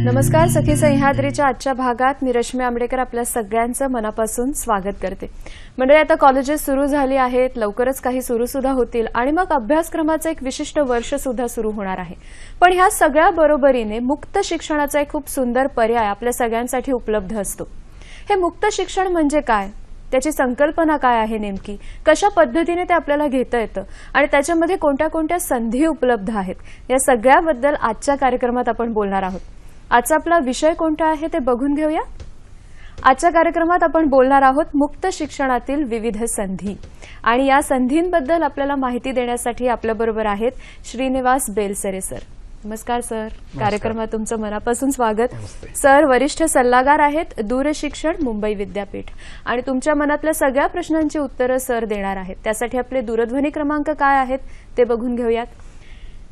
नमस्कार. सखी सह्याद्रीच्या आजच्या भागात मी रश्मी आंबेडकर आपल्या सगळ्यांचं मनापासून स्वागत करते. मंडळी, आता कॉलेजेस सुरू झाली आहेत, लवकरच काही सुरू सुद्धा होतील आणि मग अभ्यासक्रमाचं एक विशिष्ट वर्ष सुद्धा सुरू होणार आहे. पण ह्या सगळ्या बरोबरीने मुक्त शिक्षणाचा एक खूप सुंदर पर्याय आपल्या सगळ्यांसाठी उपलब्ध असतो. हे मुक्त शिक्षण म्हणजे काय, त्याची संकल्पना काय आहे, नेमकी कशा पद्धतीने ते आपल्याला घेता येतं आणि त्याच्यामध्ये कोणत्या कोणत्या संधी उपलब्ध आहेत, या सगळ्याबद्दल आजच्या कार्यक्रमात आपण बोलणार आहोत. आजचा आपला विषय कोणता आहे ते बघून घेऊया. आजच्या कार्यक्रमात आपण बोलणार आहोत मुक्त शिक्षणातील विविध संधी, आणि या संधींबद्दल आपल्याला माहिती देण्यासाठी आपल्याबरोबर आहेत श्रीनिवास बेलसरे सर. नमस्कार सर. कार्यक्रमात तुमचं मनापासून स्वागत. सर वरिष्ठ सल्लागार आहेत दूरशिक्षण मुंबई विद्यापीठ, आणि तुमच्या मनातल्या सगळ्या प्रश्नांची उत्तरं सर देणार आहेत. त्यासाठी आपले दूरध्वनी क्रमांक काय आहेत ते बघून घेऊयात.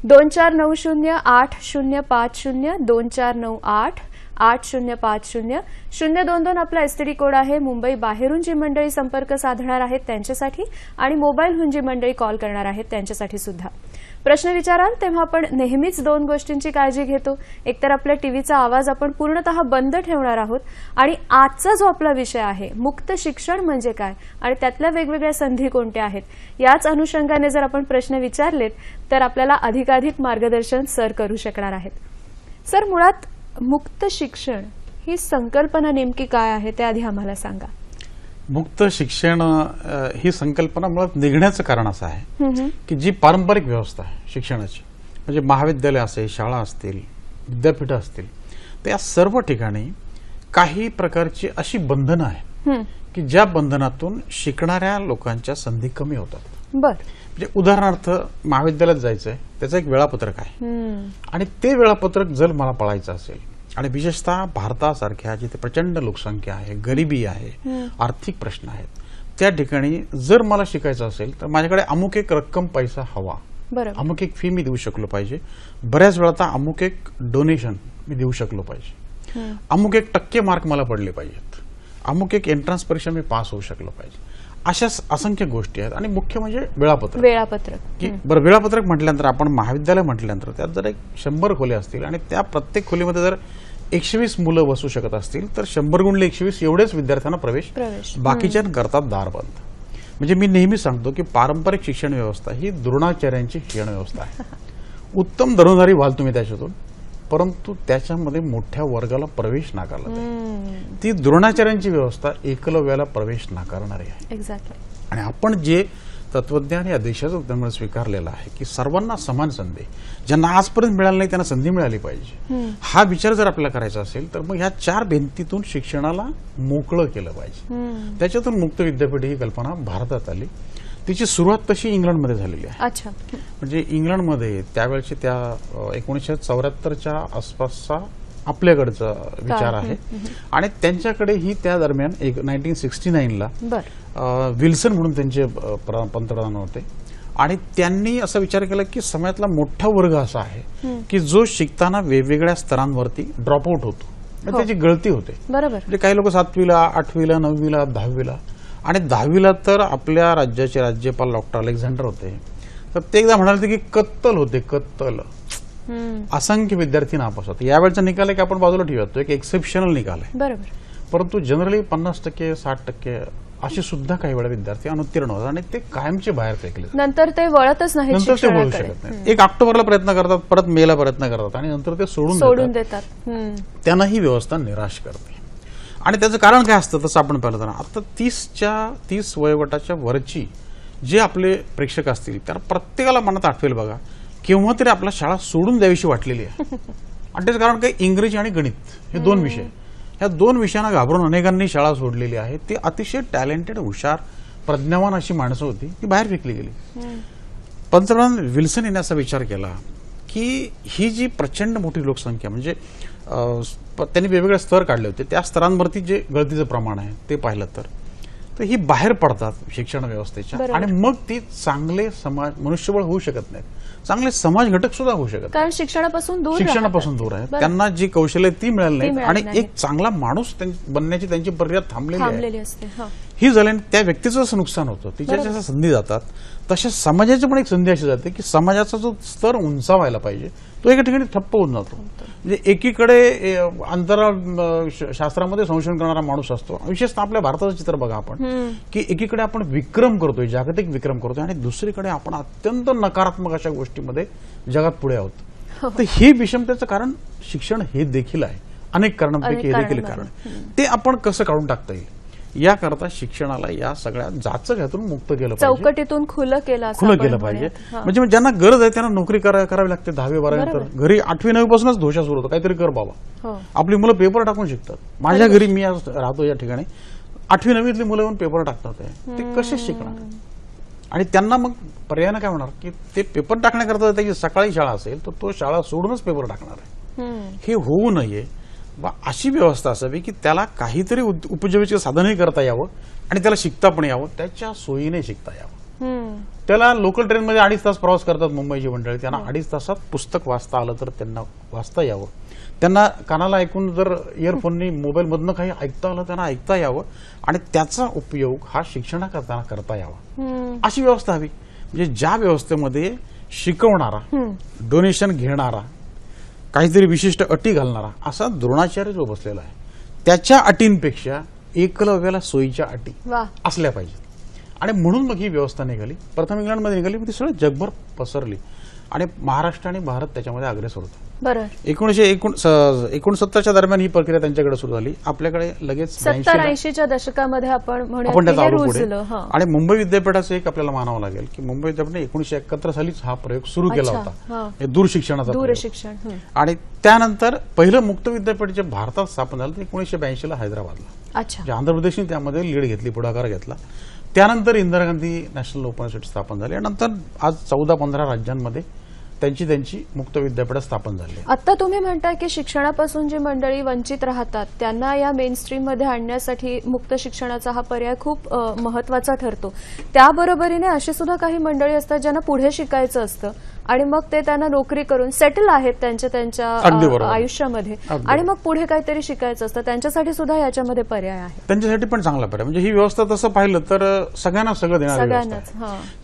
24908050 24988050 022 आपला एसटीडी कोड आहे. मुंबई बाहेरून जी मंडळी संपर्क साधणार आहेत त्यांच्यासाठी, आणि मोबाईलहून जी मंडळी कॉल करणार आहेत त्यांच्यासाठी सुद्धा. प्रश्न विचाराल तेव्हा आपण नेहमीच दोन गोष्टींची काळजी घेतो. एकतर आपल्या टीव्हीचा आवाज आपण पूर्णतः बंद ठेवणार आहोत, आणि आजचा जो आपला विषय आहे मुक्त शिक्षण म्हणजे काय आणि त्यातल्या वेगवेगळ्या संधी कोणत्या आहेत, याच अनुषंगाने जर आपण प्रश्न विचारलेत तर आपल्याला अधिकाधिक मार्गदर्शन सर करू शकणार आहेत. सर, मुळात मुक्त शिक्षण ही संकल्पना नेमकी काय आहे ते आधी आम्हाला सांगा. मुक्त शिक्षण ही संकल्पना मुळात निघण्याचं कारण असं आहे की जी पारंपरिक व्यवस्था आहे शिक्षणाची, म्हणजे महाविद्यालय असेल, शाळा असतील, विद्यापीठं असतील, तर या सर्व ठिकाणी काही प्रकारची अशी बंधनं आहेत की ज्या बंधनातून शिकणाऱ्या लोकांच्या संधी कमी होतात. म्हणजे उदाहरणार्थ महाविद्यालयात जायचंय, त्याचं एक वेळापत्रक आहे, आणि ते वेळापत्रक जर मला पाळायचं असेल, आणि विशेषतः भारतासारख्या जिथे प्रचंड लोकसंख्या आहे, गरिबी आहे, आर्थिक प्रश्न आहेत, त्या ठिकाणी जर मला शिकायचं असेल तर माझ्याकडे अमुक एक रक्कम पैसा हवा, अमुक एक फी मी देऊ शकलो पाहिजे, बऱ्याच वेळा तर अमुक एक डोनेशन मी देऊ शकलो पाहिजे, अमुक एक टक्के मार्क मला पडले पाहिजेत, अमुक एक एंट्रन्स परीक्षा मी पास होऊ शकलो पाहिजे. अशा असंख्य गोष्टी आहेत. आणि मुख्य म्हणजे वेळापत्रक की बरं, वेळापत्रक म्हटल्यानंतर आपण महाविद्यालय म्हटल्यानंतर त्यात जर एक 100 खोल्या असतील आणि त्या प्रत्येक खोलीमध्ये जर 120 मुलं बसू शकत असतील तर 100 गुणिले 120 एवढेच विद्यार्थ्यांना प्रवेश. बाकीच्यांकरता दार बंद. म्हणजे मी नेहमी सांगतो की पारंपरिक शिक्षण व्यवस्था ही द्रोणाचार्यांची शिक्षण व्यवस्था आहे. उत्तम दरोदारी व्हाल तुम्ही त्याच्यातून, परंतु त्याच्यामध्ये मोठ्या वर्गाला प्रवेश नाकारला जाईल. ती द्रोणाचार्यांची व्यवस्था एकलव्याला प्रवेश नाकारणारी आहे. आणि आपण जे तत्वज्ञान या देशाचं त्यामुळे स्वीकारलेलं आहे की सर्वांना समान संधी, ज्यांना आजपर्यंत मिळाली नाही त्यांना संधी मिळाली पाहिजे, हा विचार जर आपल्याला करायचा असेल तर मग ह्या 4 भिंतीतून शिक्षणाला मोकळं केलं पाहिजे. त्याच्यातून मुक्त विद्यापीठ ही कल्पना भारतात आली. तिची सुरुवात तशी इंग्लंडमध्ये झालेली आहे. म्हणजे इंग्लंडमध्ये त्यावेळेचे त्या 1974च्या आसपासचा आपल्याकडचा विचार आहे, आणि त्यांच्याकडे ही त्या दरम्यान 1969ला विल्सन म्हणून त्यांचे पंतप्रधान होते, आणि त्यांनी असा विचार केला की समाजातला मोठा वर्ग असा आहे की जो शिकताना वेगवेगळ्या स्तरांवरती ड्रॉपआउट होतो, त्याची गळती होते. म्हणजे काही लोक 7वीला, 8वीला, 9वीला, 10वीला, आणि 10वीला तर आपल्या राज्याचे राज्यपाल डॉक्टर अलेक्झांडर होते, तर ते एकदा म्हणाले की कत्तल होते, कत्तल. असंख्य विद्यार्थी नापास होते. यावेळचा निकाल आहे की आपण बाजूला ठेवतो, एक एक्सेप्शनल निकाल आहे, परंतु जनरली 50%, 60% असे सुद्धा काही वेळा विद्यार्थी अनुत्तीर्ण होतात आणि ते कायमचे बाहेर फेकले जातात. नंतर ते वळतच नाही नंतर ते वळू शकत नाही. एक ऑक्टोबरला प्रयत्न करतात, परत मेला प्रयत्न करतात आणि नंतर ते सोडून देतात. त्यांना ही व्यवस्था निराश करते. आणि त्याचं कारण काय असतं तसं आपण पाहिलं तर आता 30 वयोगटाच्या वरची जे आपले प्रेक्षक असतील त्या प्रत्येकाला मनात आठवेल बघा केव्हा तरी आपला शाळा सोडून द्यावीशी वाटलेली आहे. आणि त्याचं कारण काय, इंग्रजी आणि गणित हे 2 विषय, ह्या 2 विषयांना घाबरून अनेकांनी शाळा सोडलेली आहे. ती अतिशय टॅलेंटेड, हुशार, प्रज्ञावान अशी माणसं होती ती बाहेर फेकली गेली. पंतप्रधान विल्सन यांनी असा विचार केला की ही जी प्रचंड मोठी लोकसंख्या म्हणजे त्यांनी वेगवेगळे स्तर काढले होते, त्या स्तरांवरती जे गळतीचं प्रमाण आहे ते पाहिलं तर ही बाहेर पडतात शिक्षण व्यवस्थेच्या आणि मग ती चांगले समाज मनुष्यबळ होऊ शकत नाहीत, चांगले समाज घटक सुद्धा होऊ शकत, कारण शिक्षणापासून दूर आहेत. त्यांना जी कौशल्य ती मिळाली नाहीत आणि एक चांगला माणूस बनण्याची त्यांची प्रक्रिया थांबलेली असते. ही झाल्याने त्या व्यक्तीचं असं नुकसान होतं, तिच्या जशा संधी जातात तशा समाजाची पण एक संधी अशी जाते की समाजाचा जो स्तर उंचावायला पाहिजे तो एका ठिकाणी ठप्प होऊन जातो. म्हणजे एकीकडे अंतराळ शास्त्रामध्ये संशोधन करणारा माणूस असतो, विशेषतः आपल्या भारताचं चित्र बघा आपण की एकीकडे आपण विक्रम करतोय, जागतिक विक्रम करतोय आणि दुसरीकडे आपण अत्यंत नकारात्मक अशा गोष्टीमध्ये जगात पुढे आहोत. तर हे विषमतेचं कारण शिक्षण हे देखील आहे, अनेक कारणांपैकी हे देखील कारण. ते आपण कसं काढून टाकता येईल याकरता शिक्षणाला या सगळ्या जाचक्यातून मुक्त केलं पाहिजे, चौकटीतून खुलं केलं पाहिजे. म्हणजे ज्यांना गरज आहे त्यांना नोकरी करावी लागते 10वी-12वी नंतर. घरी 8वी-9वी पासूनच धोशा सुरू होतो, काहीतरी कर बाबा. आपली मुलं पेपर टाकून शिकतात. माझ्या घरी मी आज राहतो या ठिकाणी 8वी-9वीतली मुलं येऊन पेपर टाकतात, ते कसे शिकणार? आणि त्यांना मग पर्यायानं काय होणार की ते पेपर टाकण्याकरता त्याची सकाळी शाळा असेल तर तो शाळा सोडूनच पेपर टाकणार आहे. हे होऊ नये, अशी व्यवस्था असावी की त्याला काहीतरी उपजीविकेचं साधनही करता यावं आणि त्याला शिकता पण यावं, त्याच्या सोयीने शिकता यावं. त्याला लोकल ट्रेनमध्ये 2.5 तास प्रवास करतात मुंबईची मंडळी, त्यांना 2.5 तासात पुस्तक वाचता आलं तर त्यांना वाचता यावं. त्यांना कानाला ऐकून जर इयरफोननी मोबाईलमधनं काही ऐकता आलं त्यांना ऐकता यावं आणि त्याचा उपयोग हा शिक्षणाकरता करता यावा, अशी व्यवस्था हवी. म्हणजे ज्या व्यवस्थेमध्ये शिकवणारा, डोनेशन घेणारा, काहीतरी विशिष्ट अटी घालणारा असा द्रोणाचार्य जो बसलेला आहे त्याच्या अटींपेक्षा एकलव्याला सोयीच्या अटी असल्या पाहिजेत. आणि म्हणून मग ही व्यवस्था निघाली. प्रथम इंग्लंडमध्ये निघाली, ती सगळं जगभर पसरली आणि महाराष्ट्र आणि भारत त्याच्यामध्ये अग्रेसर होता. 1969च्या दरम्यान ही प्रक्रिया त्यांच्याकडे सुरू झाली. आपल्याकडे लगेच 70-80च्या दशकामध्ये आपण आणि मुंबई विद्यापीठाचं एक आपल्याला मानावं लागेल की मुंबई विद्यापीठाने 1971 सालीच हा प्रयोग सुरू केला होता, दूरशिक्षणाचा. आणि त्यानंतर पहिलं मुक्त विद्यापीठ जे भारतात स्थापन झालं ते 1982ला हैदराबादला. आंध्र प्रदेशने त्यामध्ये लीड घेतली, पुढाकार घेतला. त्यानंतर Indira Gandhi national open university स्थापन झाली आणि नंतर आज 14-15 राज्यांमध्ये त्यांची मुक्त विद्यापीठ स्थापन झाली. आता तुम्ही म्हणताय की शिक्षणापासून जी मंडळी वंचित राहतात त्यांना या मेन स्ट्रीम मध्ये आणण्यासाठी मुक्त शिक्षणाचा हा पर्याय खूप महत्वाचा ठरतो. त्याबरोबरीने अशी सुद्धा काही मंडळी असतात ज्यांना पुढे शिकायचं असतं आणि मग ते त्यांना नोकरी करून सेटल आहेत त्यांच्या आयुष्यामध्ये आणि मग पुढे काहीतरी शिकायचं असतं, त्यांच्यासाठी सुद्धा याच्यामध्ये पर्याय आहे. त्यांच्यासाठी पण चांगला पर्याय. म्हणजे ही व्यवस्था तसं पाहिलं तर सगळ्यांना सगळं देणार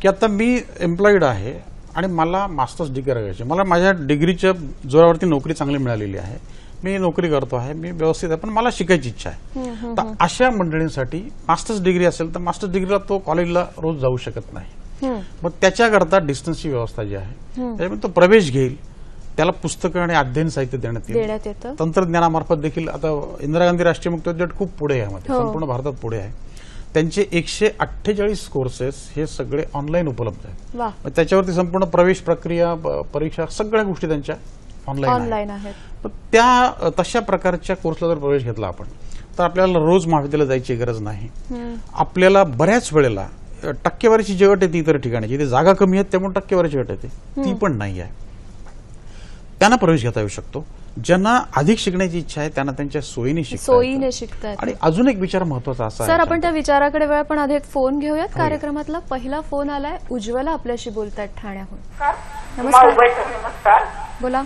की आता मी एम्प्लॉईड आहे आणि मला मास्टर्स डिग्री करायची, मला माझ्या डिग्रीच्या जोरावरती नोकरी चांगली मिळालेली आहे, मी नोकरी करतो आहे, मी व्यवस्थित आहे, पण मला शिकायची इच्छा आहे. तर अशा मंडळींसाठी मास्टर्स डिग्री असेल तर मास्टर्स डिग्रीला तो कॉलेजला रोज जाऊ शकत नाही. मग त्याच्याकरता डिस्टन्सची व्यवस्था जी आहे त्याच्यामध्ये तो प्रवेश घेईल, त्याला पुस्तकं आणि अध्ययन साहित्य देण्यात येतं. तंत्रज्ञानामार्फत देखील आता इंदिरा गांधी राष्ट्रीय मुक्त विद्यापीठ खूप पुढे आहे, संपूर्ण भारतात पुढे आहे. त्यांचे 148 कोर्सेस हे सगळे ऑनलाईन उपलब्ध आहेत. त्याच्यावरती संपूर्ण प्रवेश प्रक्रिया, परीक्षा, सगळ्या गोष्टी त्यांच्या ऑनलाईन आहेत. त्या तशा प्रकारच्या कोर्सला जर प्रवेश घेतला आपण तर आपल्याला रोज महाविद्यालयात जायची गरज नाही. आपल्याला बऱ्याच वेळेला टक्केवारीची जी अट आहे ती इतर ठिकाणी जिथे जागा कमी आहेत त्यामुळे टक्केवारीची अट येते ती पण नाही आहे, त्यांना प्रवेश घेता येऊ शकतो. ज्यांना अधिक शिकण्याची इच्छा आहे त्यांना त्यांच्या सोयीने शिकतात. आणि अजून एक विचार महत्वाचा असा आहे सर, आपण त्या विचाराकडे वेळ पण आधी एक फोन घेऊयात कार्यक्रमातला. पहिला फोन आलाय, उज्ज्वला आपल्याशी बोलतात ठाण्याहून. नमस्कार. बोला.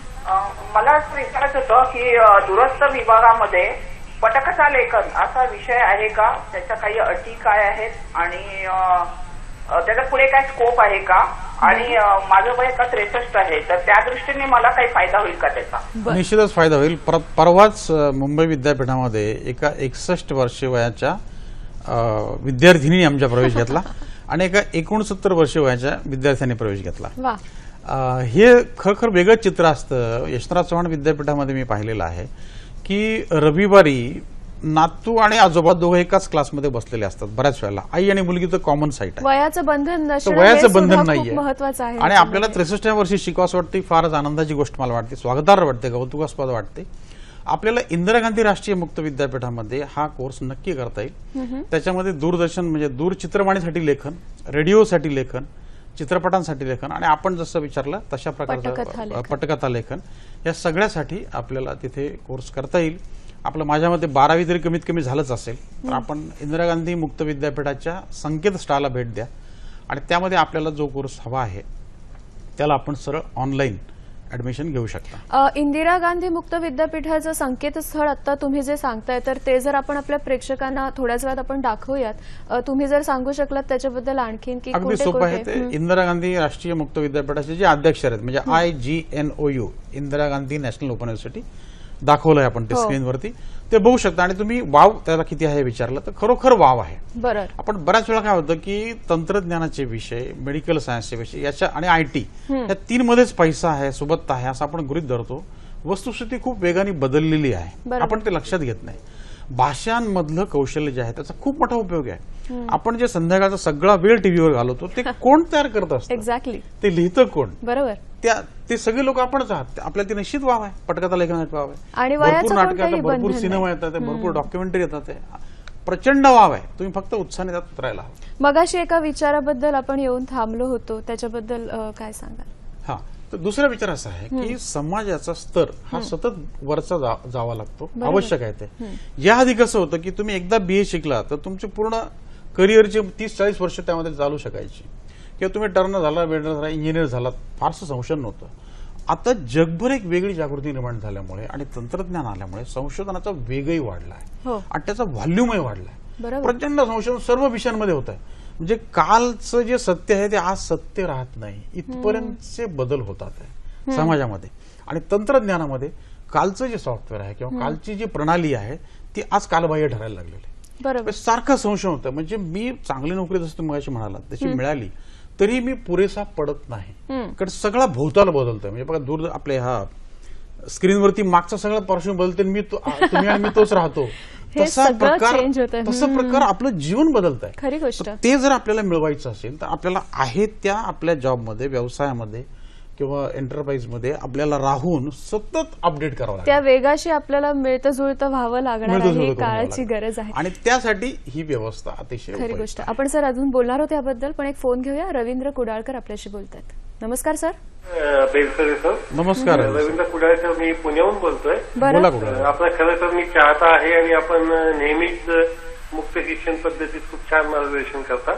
मला असं विचारायचं होतं की दूरस्थ विभागामध्ये पटकथा लेखन असा विषय आहे का, त्याच्या काही अटी काय आहेत आणि त्याचा पुढे काय स्कोप आहे का, आणि माझं वय आता 63 आहे, तर त्या दृष्टीने मला काही फायदा होईल का त्याचा? निश्चितच फायदा होईल. परवाच मुंबई विद्यापीठामध्ये एका 61 वर्षीय वयाच्या विद्यार्थिनी आमच्या प्रवेश घेतला आणि एका 69 वर्ष वयाच्या विद्यार्थ्यांनी प्रवेश घेतला. वा. हे खरखर वेगळं चित्र असतं. यशवंतराव चव्हाण विद्यापीठामध्ये मी पाहिलेलं आहे की रविवारी नातू आणि आजोबा दोघं एकाच क्लासमध्ये बसलेले असतात. बऱ्याच वेळेला आई आणि मुलगी तर कॉमन साईट आहे. वयाचं बंधन नसणं वयाचं हे बंधन सुद्धा खूप नाहीये महत्त्वाचं आहे. आणि आपल्याला 63व्या वर्षी शिकावंसं वाटते. फारच आनंदाची गोष्ट मला वाटते, स्वागतार्ह वाटते, कौतुकास्पद वाटते. आपल्याला इंदिरा गांधी राष्ट्रीय मुक्त विद्यापीठामध्ये हा कोर्स नक्की करता येईल. त्याच्यामध्ये दूरदर्शन म्हणजे दूरचित्रवाणीसाठी लेखन, रेडिओसाठी लेखन, चित्रपटांसाठी लेखन आणि आपण जसं विचारलं तशा प्रकारचं पटकथा लेखन, या सगळ्यासाठी आपल्याला तिथे कोर्स करता येईल. आपलं माझ्यामध्ये 12वी तरी कमीत कमी झालंच असेल तर आपण इंदिरा गांधी मुक्त विद्यापीठाच्या संकेतस्थळाला भेट द्या आणि त्यामध्ये आपल्याला जो कोर्स हवा आहे त्याला आपण सरळ ऑनलाईन ऍडमिशन घेऊ शकता. इंदिरा गांधी मुक्त विद्यापीठाचं संकेतस्थळ आता तुम्ही जे सांगताय तर ते जर आपण आपल्या प्रेक्षकांना थोड्याच वेळात आपण दाखवूयात. तुम्ही जर सांगू शकलात त्याच्याबद्दल आणखीन की अगदी सोपं आहे ते. इंदिरा गांधी राष्ट्रीय मुक्त विद्यापीठाचे जे अध्यक्ष आहेत म्हणजे IGNOU, Indira Gandhi national open university, दाखवलंय आपण ते स्क्रीनवरती, ते बघू शकता. आणि तुम्ही वाव त्याला किती आहे विचारलं तर खरोखर वाव आहे. बरोबर. आपण बऱ्याच वेळा काय होतं की तंत्रज्ञानाचे विषय, मेडिकल सायन्सचे विषय याच्या आणि IT या 3 मध्येच पैसा आहे, सोबत आहे असं आपण गृहीत धरतो. वस्तुस्थिती खूप वेगाने बदललेली आहे, आपण ते लक्षात घेत नाही. भाषांमधलं कौशल्य जे आहे त्याचा खूप मोठा उपयोग आहे. आपण जे संध्याकाळचा सगळा वेळ टीव्हीवर घालवतो ते कोण तयार करत असतं, एक्झॅक्टली ते लिहितं कोण, बरोबर, ते सगळे लोक आपणच आहात. आपल्याला ते निश्चित वाव आहे. पटकथा लेखनासाठी वाव आहे, आणि भरपूर नाटक येतात, भरपूर सिनेमा येतात, भरपूर डॉक्युमेंटरी येतात, प्रचंड वाव आहे. तुम्ही फक्त उत्साहाने त्यात उतरायला हवं. मगाशी एका विचाराबद्दल आपण येऊन थांबलो होतो, त्याच्याबद्दल काय सांगाल? हा, तर दुसरा विचार असा आहे की समाजाचा स्तर हा सतत वरचा जावा लागतो, आवश्यक आहे ते. याआधी कसं होतं की तुम्ही एकदा BA शिकला तर तुमचे पूर्ण करिअरचे 30-40 वर्ष त्यामध्ये चालू शकायची, किंवा तुम्ही टर्नर झाला, वेल्डर झाला, इंजिनियर झाला, फारसं संशोधन नव्हतं. आता जगभर एक वेगळी जागृती निर्माण झाल्यामुळे आणि तंत्रज्ञान आल्यामुळे संशोधनाचा वेगही वाढला आहे आणि त्याचा व्हॉल्यूमही वाढलाय. प्रचंड संशोधन सर्व विषयांमध्ये होत आहे. म्हणजे कालचं जे सत्य आहे ते आज सत्य राहत नाही, इथपर्यंतचे बदल होतात आहे समाजामध्ये. आणि तंत्रज्ञानामध्ये कालचं जे सॉफ्टवेअर आहे किंवा कालची जी प्रणाली आहे ती आज कालबाह्य ठरायला लागलेली आहे. बरोबर. सारखं संशय होतं. म्हणजे मी चांगली नोकरी जसं तुम्ही मगाशी म्हणालात तशी मिळाली तरी मी पुरेसा पडत नाही, कारण सगळा भोवताल बदलतोय. म्हणजे बघा, दूर आपले हा स्क्रीनवरती मागचा सगळा पार्श्वभूमी बदलते, तुम्ही आणि मी तोच राहतो. तसा प्रकार आपलं जीवन बदलत आहे. खरी गोष्ट. ते जर आपल्याला मिळवायचं असेल तर आपल्याला आहे त्या आपल्या जॉबमध्ये, व्यवसायामध्ये किंवा एंटरप्राइजमध्ये आपल्याला राहून सतत अपडेट करावं लागेल. त्या वेगाशी आपल्याला मिळतं जुळतं व्हावं लागणार आहे, काळाची गरज आहे आणि त्यासाठी ही व्यवस्था अतिशय खरी गोष्ट. आपण सर अजून बोलणार होते याबद्दल, पण एक फोन घेऊया. रवींद्र कुडाळकर आपल्याशी बोलतात. नमस्कार सर. बेलसरे सर. नमस्कार. रवींद्र कुडाळकर, मी पुण्याहून बोलतोय. बोला. आपला खरं तर मी चाहता आहे आणि आपण नेहमीच मुक्त शिक्षण पद्धतीत खूप छान मार्गदर्शन करता.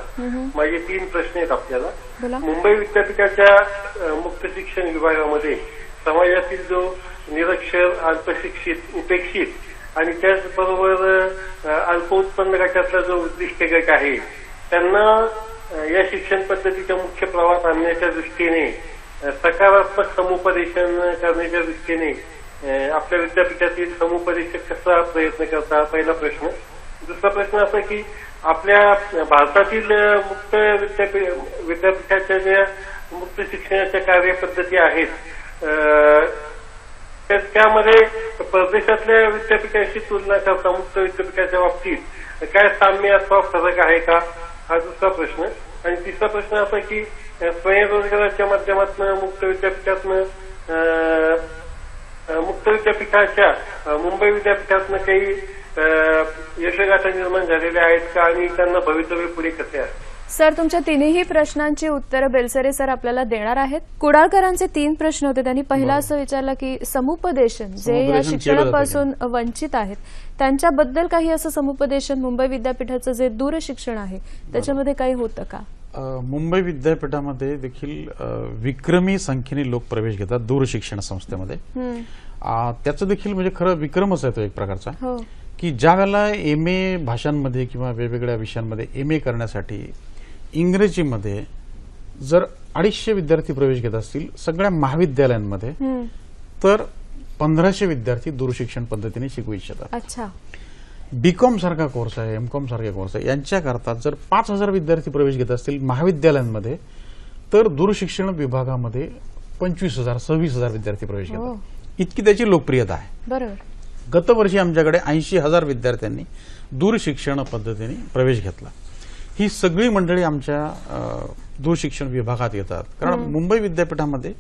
माझे 3 प्रश्न आहेत आपल्याला. मुंबई विद्यापीठाच्या मुक्त शिक्षण विभागामध्ये समाजातील जो निरक्षर, अल्पशिक्षित, उपेक्षित आणि त्याचबरोबर अल्प उत्पन्न गटातला जो उद्दिष्ट गट आहे त्यांना या शिक्षण पद्धतीच्या मुख्य प्रवाहात आणण्याच्या दृष्टीने सकारात्मक समुपदेशन करण्याच्या दृष्टीने आपल्या विद्यापीठातील समुपदेशक कसा प्रयत्न करता, पहिला प्रश्न. दुसरा प्रश्न असा की आपल्या भारतातील मुक्त विद्यापीठाच्या ज्या मुक्त शिक्षणाच्या कार्यपद्धती आहेत त्यामध्ये परदेशातल्या विद्यापीठाशी तुलना करता मुक्त विद्यापीठाच्या बाबतीत काय साम्य अथवा फरक आहे का, हा दुसरा प्रश्न. आणि तिसरा प्रश्न असा की स्वयंरोजगाराच्या माध्यमातून मुक्त विद्यापीठाच्या मुंबई विद्यापीठातनं काही यशोगाथा निर्माण झालेल्या आहेत का आणि त्यांना भवितव्य पुढे कसे आहे? सर, तुमच्या तिन्ही प्रश्नांची उत्तरं बेलसरे सर आपल्याला देणार आहेत. कुडाळकरांचे 3 प्रश्न होते. त्यांनी पहिला असं विचारलं की समुपदेशन जे या शिक्षणापासून वंचित आहेत त्यांच्याबद्दल काही असं समुपदेशन मुंबई विद्यापीठाचं जे दूरशिक्षण आहे त्याच्यामध्ये काही होतं का? मुंबई विद्यापीठामध्ये देखील विक्रमी संख्येने लोक प्रवेश घेतात दूरशिक्षण संस्थेमध्ये. त्याचं देखील म्हणजे खरं विक्रमच आहे तो एक प्रकारचा, की ज्या वेळेला MA भाषांमध्ये किंवा वेगवेगळ्या विषयांमध्ये MA करण्यासाठी इंग्रजीमध्ये जर 250 विद्यार्थी प्रवेश घेत असतील सगळ्या महाविद्यालयांमध्ये, तर 1500 विद्यार्थी दूरशिक्षण पद्धतीने शिकू इच्छितात. अच्छा. बीकॉम सारखा कोर्स आहे, एमकॉम सारखे कोर्स आहे, यांच्याकरता जर 5,000 विद्यार्थी प्रवेश घेत असतील महाविद्यालयांमध्ये, तर दूरशिक्षण विभागामध्ये 25,000 26,000 विद्यार्थी प्रवेश घेतात. इतकी त्याची लोकप्रियता आहे. बरोबर. गतवर्षी आमच्याकडे 80,000 विद्यार्थ्यांनी दूरशिक्षण पद्धतीने प्रवेश घेतला. ही सगळी मंडळी आमच्या दूरशिक्षण विभागात येतात, कारण मुंबई विद्यापीठामध्ये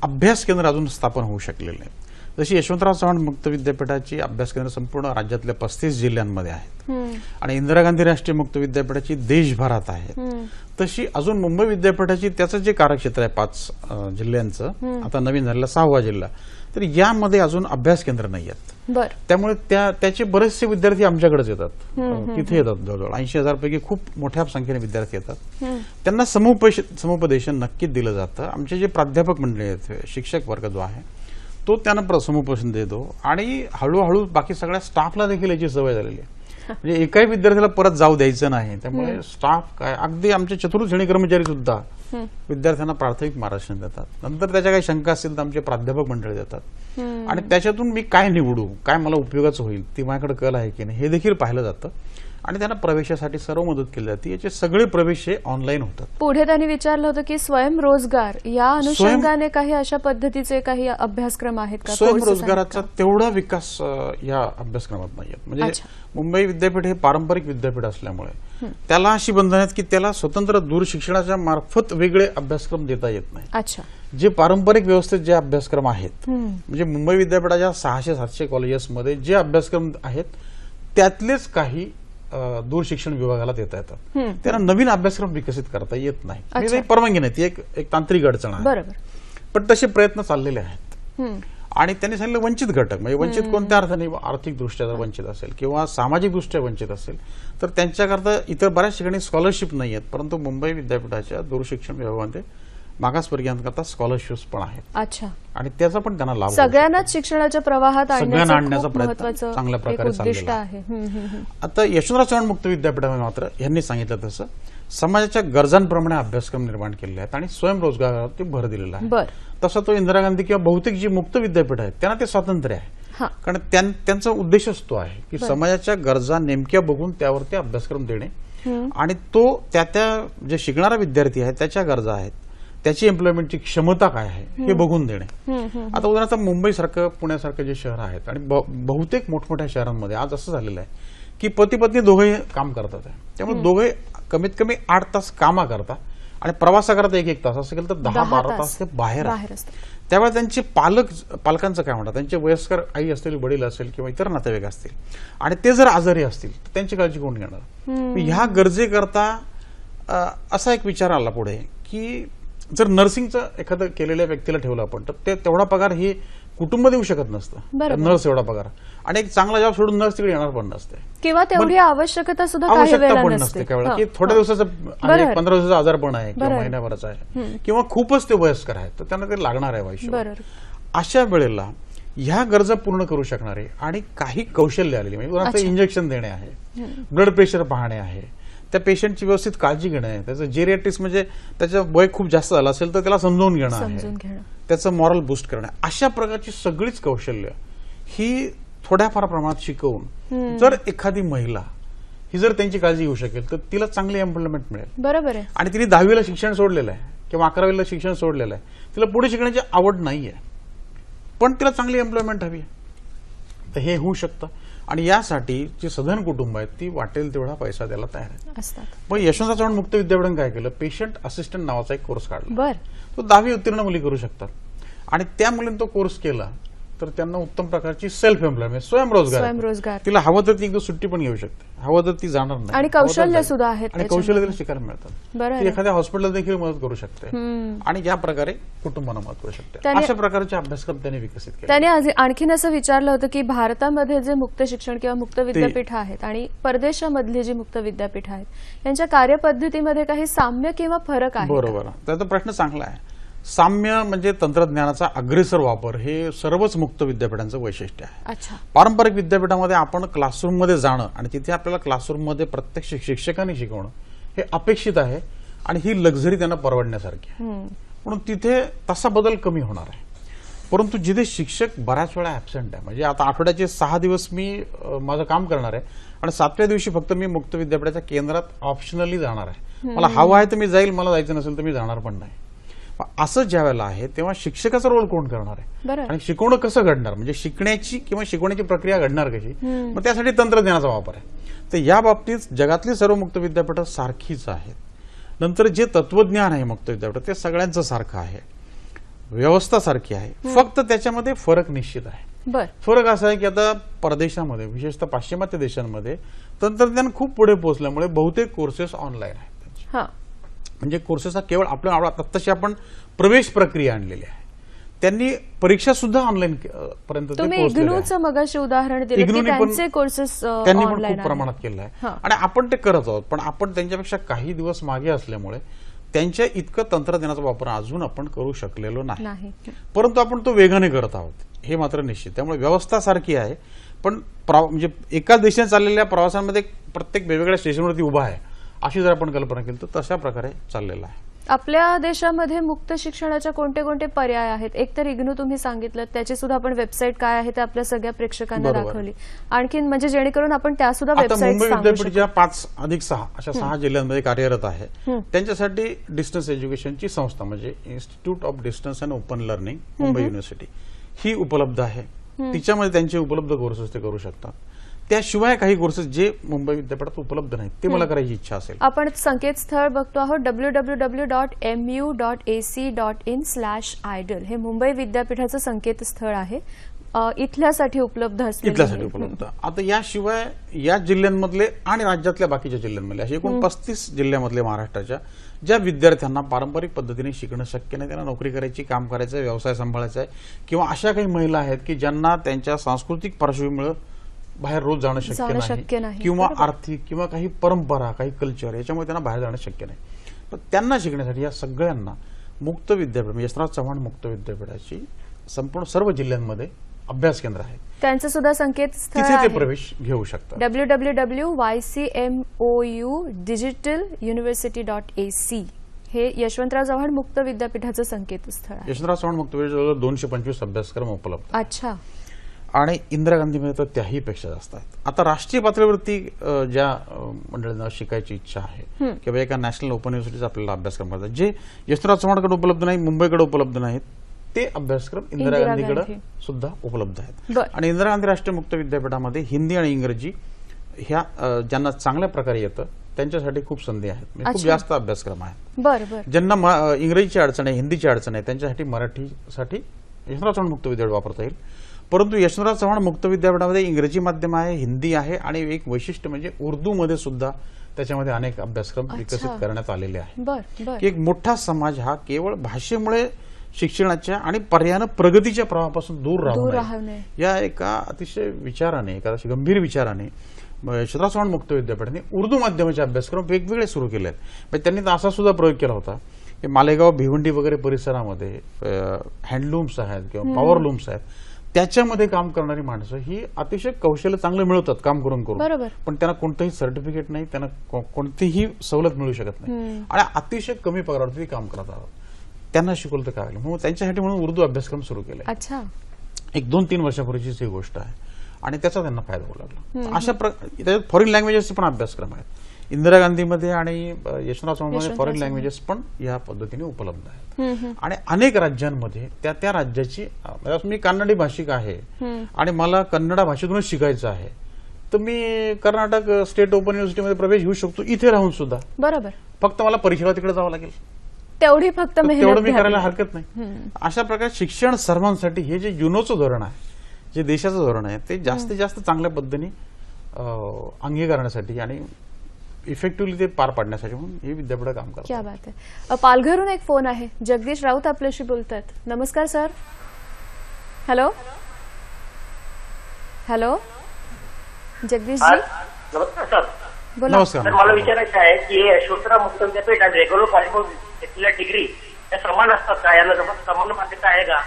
अभ्यास केंद्र अजून स्थापन होऊ शकलेले नाही. जशी यशवंतराव चव्हाण मुक्त विद्यापीठाची अभ्यास केंद्र संपूर्ण राज्यातल्या 35 जिल्ह्यांमध्ये आहेत आणि इंदिरा गांधी राष्ट्रीय मुक्त विद्यापीठाची देशभरात आहेत, तशी अजून मुंबई विद्यापीठाची त्याचं जे कार्यक्षेत्र आहे 5 जिल्ह्यांचं, आता नवीन झालेला 6वा जिल्हा, तर यामध्ये अजून अभ्यास केंद्र नाही आहेत. त्यामुळे त्याचे बरेचसे विद्यार्थी आमच्याकडेच येतात, तिथे येतात. जवळजवळ 80,000 पैकी खूप मोठ्या संख्येने विद्यार्थी येतात. त्यांना समुपदेशन नक्कीच दिलं जातं. आमचे जे प्राध्यापक मंडळी आहेत, शिक्षक वर्ग जो आहे तो त्यांना समुपदेशन देतो आणि हळूहळू बाकी सगळ्या स्टाफला देखील याची सवय झालेली आहे. म्हणजे एकाही विद्यार्थ्याला परत जाऊ द्यायचं नाही. त्यामुळे स्टाफ काय, अगदी आमचे चतुर्थ श्रेणी कर्मचारी सुद्धा विद्यार्थ्यांना प्राथमिक मार्गदर्शन देतात. नंतर त्याच्या काही शंका असतील तर आमचे प्राध्यापक मंडळी देतात आणि त्याच्यातून मी काय निवडू, काय मला उपयोगाचं होईल, ती माझ्याकडे कल आहे की नाही हे देखील पाहिलं जातं आणि त्यांना प्रवेशासाठी सर्व मदत केली जाते. याचे सगळे प्रवेश हे ऑनलाईन होतात. पुढे त्यांनी विचारलं होतं की स्वयंरोजगार या अनुषंगाने काही अशा पद्धतीचे काही अभ्यासक्रम आहेत का? स्वयंरोजगाराचा तेवढा विकास या अभ्यासक्रमात नाही. म्हणजे मुंबई विद्यापीठ हे पारंपरिक विद्यापीठ असल्यामुळे त्याला अशी बंधनं आहेत की त्याला स्वतंत्र दूरशिक्षणाच्या मार्फत वेगळे अभ्यासक्रम देता येत नाही. अच्छा. जे पारंपरिक व्यवस्थेत जे अभ्यासक्रम आहेत, म्हणजे मुंबई विद्यापीठाच्या 600-700 कॉलेजेसमध्ये जे अभ्यासक्रम आहेत त्यातलेच काही दूरशिक्षण विभागाला देता येतात. त्यांना नवीन अभ्यासक्रम विकसित करता येत नाही. परवानगी नाही, ती एक तांत्रिक अडचण आहे. बरोबर. पण तसे प्रयत्न चाललेले आहेत. आणि त्यांनी सांगितलं वंचित घटक, म्हणजे वंचित कोणत्या अर्थाने, आर्थिकदृष्ट्या जर वंचित असेल किंवा सामाजिकदृष्ट्या वंचित असेल तर त्यांच्याकरता इतर बऱ्याच ठिकाणी स्कॉलरशिप नाही आहेत, परंतु मुंबई विद्यापीठाच्या दूरशिक्षण विभागामध्ये मागासवर्गीयांकरता स्कॉलरशिप्स पण आहेत. अच्छा. आणि त्याचा पण त्यांना लाभ, सगळ्यांनाच शिक्षणाच्या प्रवाहात आणण्याचा प्रयत्न चांगल्या प्रकारे चाललेला आहे. आता यशवंतराव चव्हाण मुक्त विद्यापीठामध्ये मात्र यांनी सांगितलं तसं समाजाच्या गरजांप्रमाणे अभ्यासक्रम निर्माण केलेले आहेत आणि स्वयंरोजगारावरती भर दिलेला आहे. तसा तो इंदिरा गांधी किंवा बहुतेक जी मुक्त विद्यापीठ आहेत त्यांना ते स्वातंत्र्य आहे, कारण त्यांचा उद्देशच तो आहे की समाजाच्या गरजा नेमक्या बघून त्यावरती अभ्यासक्रम देणे आणि तो त्या जे शिकणारा विद्यार्थी आहे त्याच्या गरजा आहेत, त्याची एम्प्लॉयमेंटची क्षमता काय आहे हे बघून देणे. आता उदाहरणार्थ मुंबईसारखं, पुण्यासारखं जे शहर आहेत आणि बहुतेक मोठमोठ्या शहरांमध्ये आज असं झालेलं आहे की पती पत्नी दोघे काम करतात, त्यामुळे दोघे कमीत कमी 8 तास कामा करता आणि प्रवासाकरता 1-1 तास, असं केलं तर 10-12 तास ते बाहेर असतात. त्यावेळेला त्यांचे पालकांचं काय म्हणतात, त्यांचे वयस्कर आई असतील, वडील असेल किंवा इतर नातेवाईक असतील आणि ते जर आजारी असतील तर त्यांची काळजी कोण घेणार. ह्या गरजेकरता असा एक विचार आला पुढे की जर नर्सिंगचं एखादं केलेल्या व्यक्तीला ठेवलं आपण तर ते तेवढा पगार हे कुटुंब देऊ शकत नसतं, नर्स एवढा पगार, आणि एक चांगला जॉब सोडून नर्स तिकडे येणार पण नसते किंवा तेवढी आवश्यकता सुद्धा पण नसते. त्यावेळेला की थोड्या दिवसाचं 15 दिवसाचं आजारपण आहे किंवा महिन्याभराचा आहे किंवा खूपच ते वयस्कर आहेत तर त्यांना ते लागणार आहे आयुष्य. अशा वेळेला ह्या गरजा पूर्ण करू शकणारे आणि काही कौशल्य आलेली, म्हणजे उदाहरणार्थ इंजेक्शन देणे आहे, ब्लड प्रेशर पाहणे आहे, त्या पेशंटची व्यवस्थित काळजी घेणं आहे, त्याचं जेरियाट्रिक्स म्हणजे त्याचं वय खूप जास्त झालं असेल तर त्याला समजावून घेणं आहे, त्याचं मॉरल बूस्ट करणं, अशा प्रकारची सगळीच कौशल्य ही थोड्याफार प्रमाणात शिकवून जर एखादी महिला ही जर त्यांची काळजी घेऊ शकेल तर तिला चांगली एम्प्लॉयमेंट मिळेल. बरोबर आहे. आणि तिने 10वीला शिक्षण सोडलेलं आहे किंवा 11वीला शिक्षण सोडलेलं आहे, तिला पुढे शिकण्याची आवड नाहीये पण तिला चांगली एम्प्लॉयमेंट हवी आहे, तर हे होऊ शकतं. आणि यासाठी जी सधन कुटुंब आहेत ती वाटेल तेवढा पैसा द्यायला तयार असतात. पण यशवंतराव चव्हाण मुक्त विद्यापीठाने काय केलं, पेशंट असिस्टंट नावाचा एक कोर्स काढला. तो 10वी उत्तीर्ण मुली करू शकतात आणि त्या मुलींनी तो कोर्स केला तर त्यांना उत्तम प्रकारची सेल्फ एम्प्लॉयमेंट, स्वयंरोजगार, तिला हवं तर ती एकदा सुट्टी पण घेऊ शकते, हवं तर ती जाणार नाही, आणि कौशल्य सुद्धा आहेत आणि कौशल्य तिला शिकायला मिळतात. ती एखाद्या हॉस्पिटल देखील मदत करू शकते आणि या प्रकारे कुटुंबांना मदत करू शकते. अशा प्रकारचे अभ्यासक्रम त्यांनी विकसित केले. त्यांनी आणखीन असं विचारलं होतं की भारतामध्ये जे मुक्त शिक्षण किंवा मुक्त विद्यापीठ आहेत आणि परदेशामधली जी मुक्त विद्यापीठ आहेत यांच्या कार्यपद्धतीमध्ये काही साम्य किंवा फरक आहे. बरोबर, त्याचा प्रश्न चांगला आहे. साम्य म्हणजे तंत्रज्ञानाचा अग्रेसर वापर हे सर्वच मुक्त विद्यापीठांचं वैशिष्ट्य आहे. पारंपरिक विद्यापीठामध्ये आपण क्लासरूममध्ये जाणं आणि तिथे आपल्याला क्लासरूममध्ये प्रत्यक्ष शिक्षकांनी शिकवणं हे अपेक्षित आहे आणि ही लक्झरी त्यांना परवडण्यासारखी आहे, म्हणून तिथे तसा बदल कमी होणार आहे. परंतु जिथे शिक्षक बऱ्याच वेळा ऍबसेंट आहे, म्हणजे आता आठवड्याचे 6 दिवस मी माझं काम करणार आहे आणि 7व्या दिवशी फक्त मी मुक्त विद्यापीठाच्या केंद्रात ऑप्शनली जाणार आहे. मला हवं आहे तर मी जाईल, मला जायचं नसेल तर मी जाणार पण नाही. असं ज्या वेळेला आहे तेव्हा शिक्षकाचा रोल कोण करणार आहे आणि शिकवणं कसं घडणार, म्हणजे शिकण्याची किंवा शिकवण्याची प्रक्रिया घडणार कशी, मग त्यासाठी तंत्रज्ञानाचा वापर आहे. तर या बाबतीत जगातली सर्व मुक्त विद्यापीठं सारखीच आहेत. नंतर जे तत्वज्ञान आहे मुक्त विद्यापीठ ते सगळ्यांचं सारखं आहे, व्यवस्था सारखी आहे, फक्त त्याच्यामध्ये फरक निश्चित आहे. फरक असा आहे की आता परदेशामध्ये विशेषतः पाश्चिमात्य देशांमध्ये तंत्रज्ञान खूप पुढे पोहोचल्यामुळे बहुतेक कोर्सेस ऑनलाईन आहेत. म्हणजे कोर्सेस हा केवळ आपल्या तशी आपण प्रवेश प्रक्रिया आणलेली आहे. त्यांनी परीक्षा सुद्धा ऑनलाईन पर्यंत मगाशी उदाहरण दिलं, त्यांनी पण खूप प्रमाणात केलं आहे आणि आपण ते करत आहोत. पण आपण त्यांच्यापेक्षा काही दिवस मागे असल्यामुळे त्यांच्या इतकं तंत्रज्ञानाचा वापर अजून आपण करू शकलेलो नाही, परंतु आपण तो वेगाने करत आहोत हे मात्र निश्चित. त्यामुळे व्यवस्था सारखी आहे, पण म्हणजे एकाच दिशेने चाललेल्या प्रवासांमध्ये प्रत्येक वेगवेगळ्या स्टेशनवरती उभा आहे अशी जर आपण कल्पना केली तर तशा प्रकारे चाललेला आहे. आपल्या देशामध्ये मुक्त शिक्षणाच्या कोणते कोणते पर्याय आहेत? एक तर इग्नू तुम्ही सांगितलं, त्याची सुद्धा आपण वेबसाईट काय आहे ते आपल्या सगळ्या प्रेक्षकांना दाखवली. आणखी म्हणजे जेणेकरून आपण त्या सुद्धा वेबसाईट मुंबई विद्यापीठच्या 5+6 अशा 6 जिल्ह्यांमध्ये कार्यरत आहे. त्यांच्यासाठी डिस्टन्स एज्युकेशनची संस्था म्हणजे institute of distance and open learning Mumbai university ही उपलब्ध आहे. तिच्यामध्ये त्यांचे उपलब्ध कोर्सेस ते करू शकतात. त्याशिवाय काही कोर्सेस जे मुंबई विद्यापीठात उपलब्ध नाहीत ते मला करायची इच्छा असेल. आपण संकेतस्थळ बघतो आहोत www.mu.ac.in/idle. हे मुंबई विद्यापीठाचं संकेतस्थळ आहे, इथल्यासाठी उपलब्ध असते. आता याशिवाय या जिल्ह्यांमधले आणि राज्यातल्या बाकीच्या जिल्ह्यांमधले असे एकूण 35 जिल्ह्यामधले महाराष्ट्राच्या ज्या विद्यार्थ्यांना पारंपरिक पद्धतीने शिकणं शक्य नाही, त्यांना नोकरी करायची, काम करायचं, व्यवसाय सांभाळायचा आहे, किंवा अशा काही महिला आहेत की ज्यांना त्यांच्या सांस्कृतिक पार्श्वभूमीमुळे बाहेर रोज जाणं शक्य नाही, किंवा आर्थिक किंवा काही परंपरा, काही कल्चर याच्यामुळे त्यांना बाहेर जाणं शक्य नाही, तर त्यांना शिकण्यासाठी या सगळ्यांना मुक्त विद्यापीठ म्हणजे यशवंतराव चव्हाण मुक्त विद्यापीठाची संपूर्ण सर्व जिल्ह्यांमध्ये अभ्यास केंद्र आहे. त्यांचं सुद्धा संकेतस्थळ तिथे ते प्रवेश घेऊ शकतात. www.ycmoudigitaluniversity.ac हे यशवंतराव चव्हाण मुक्त विद्यापीठाचं संकेतस्थळ आहे. यशवंतराव चव्हाण मुक्त विद्यापीठात 225 अभ्यासक्रम उपलब्ध. अच्छा. आणि इंदिरा गांधीमध्ये तर त्याही पेक्षा जास्त आहेत. आता राष्ट्रीय पातळीवरती ज्या मंडळींना शिकायची इच्छा आहे किंवा एका नॅशनल ओपन युनिव्हर्सिटीचा आपल्याला अभ्यासक्रम करतात, जे यशवंतराव चव्हाणकडे उपलब्ध नाही, मुंबईकडे उपलब्ध नाहीत, ते अभ्यासक्रम इंदिरा गांधीकडे सुद्धा उपलब्ध आहेत. आणि इंदिरा गांधी राष्ट्रीय मुक्त विद्यापीठामध्ये हिंदी आणि इंग्रजी ह्या ज्यांना चांगल्या प्रकारे येतं त्यांच्यासाठी खूप संधी आहेत, खूप जास्त अभ्यासक्रम आहेत. ज्यांना इंग्रजीची अडचण आहे, हिंदीची अडचण आहे, त्यांच्यासाठी मराठीसाठी यशवंतराव चव्हाण मुक्त विद्यापीठ वापरता येईल. परंतु यशवंतराव चव्हाण मुक्त विद्यापीठामध्ये इंग्रजी माध्यम आहे, हिंदी आहे आणि एक वैशिष्ट्य म्हणजे उर्दूमध्ये सुद्धा त्याच्यामध्ये अनेक अभ्यासक्रम विकसित करण्यात आलेले आहेत. एक मोठा समाज हा केवळ भाषेमुळे शिक्षणाच्या आणि पर्यायानं प्रगतीच्या प्रवाहापासून दूर राहू नये या एका अतिशय विचाराने, एका गंभीर विचाराने यशवंतराव चव्हाण मुक्त विद्यापीठाने उर्दू माध्यमाचे अभ्यासक्रम वेगवेगळे सुरू केले आहेत. त्यांनी असा सुद्धा प्रयोग केला होता की मालेगाव, भिवंडी वगैरे परिसरामध्ये हँडलूम्स आहेत किंवा पॉवरलूम्स आहेत, त्याच्यामध्ये काम करणारी माणसं ही अतिशय कौशल्य चांगले मिळवतात काम करून, पण त्यांना कोणतंही सर्टिफिकेट नाही, त्यांना कोणतीही सवलत मिळू शकत नाही आणि अतिशय कमी पगारावरती काम करत आहोत. त्यांना शिकवलं तर काय होईल, म्हणून त्यांच्यासाठी म्हणून उर्दू अभ्यासक्रम सुरू केला. एक 2-3 वर्षापूर्वीची ही गोष्ट आहे आणि त्याचा त्यांना फायदा होऊ लागला. अशा त्याच्यात फॉरेन लँग्वेजेसचे पण अभ्यासक्रम आहेत. इंदिरा गांधीमध्ये आणि यशवंतराव चव्हाणमध्ये फॉरेन लँग्वेजेस पण या पद्धतीने उपलब्ध आहेत. आणि अनेक राज्यांमध्ये त्या राज्याची, मी कन्नडी भाषिक आहे आणि मला कन्नडा भाषेतूनच शिकायचं आहे, तर मी कर्नाटक स्टेट ओपन युनिव्हर्सिटीमध्ये प्रवेश घेऊ शकतो इथे राहून सुद्धा. बरोबर. फक्त मला परीक्षेला तिकडे जावं लागेल, तेवढी फक्त तेवढं मी करायला हरकत नाही. अशा प्रकारे शिक्षण सर्वांसाठी हे जे युनोचं धोरण आहे, जे देशाचं धोरण आहे, ते जास्तीत जास्त चांगल्या पद्धतीने अंगीकारण्यासाठी आणि इफेक्टिव्हली ते पार पाडण्यासाठी म्हणून हे विद्यापीठ काम करतात. क्या बात आहे. पालघरहून एक फोन आहे, जगदीश राऊत आपल्याशी बोलतात. नमस्कार sir. Hello hello Jagdish ji. नमस्कार सर. नमस्कार. मला विचारायचं आहे की यशवंतराव मुक्त विद्यापीठ आणि रेग्युलर कॉलेजमध्ये घेतलेल्या डिग्री या समान असतात का, याला समान मान्यता आहे का?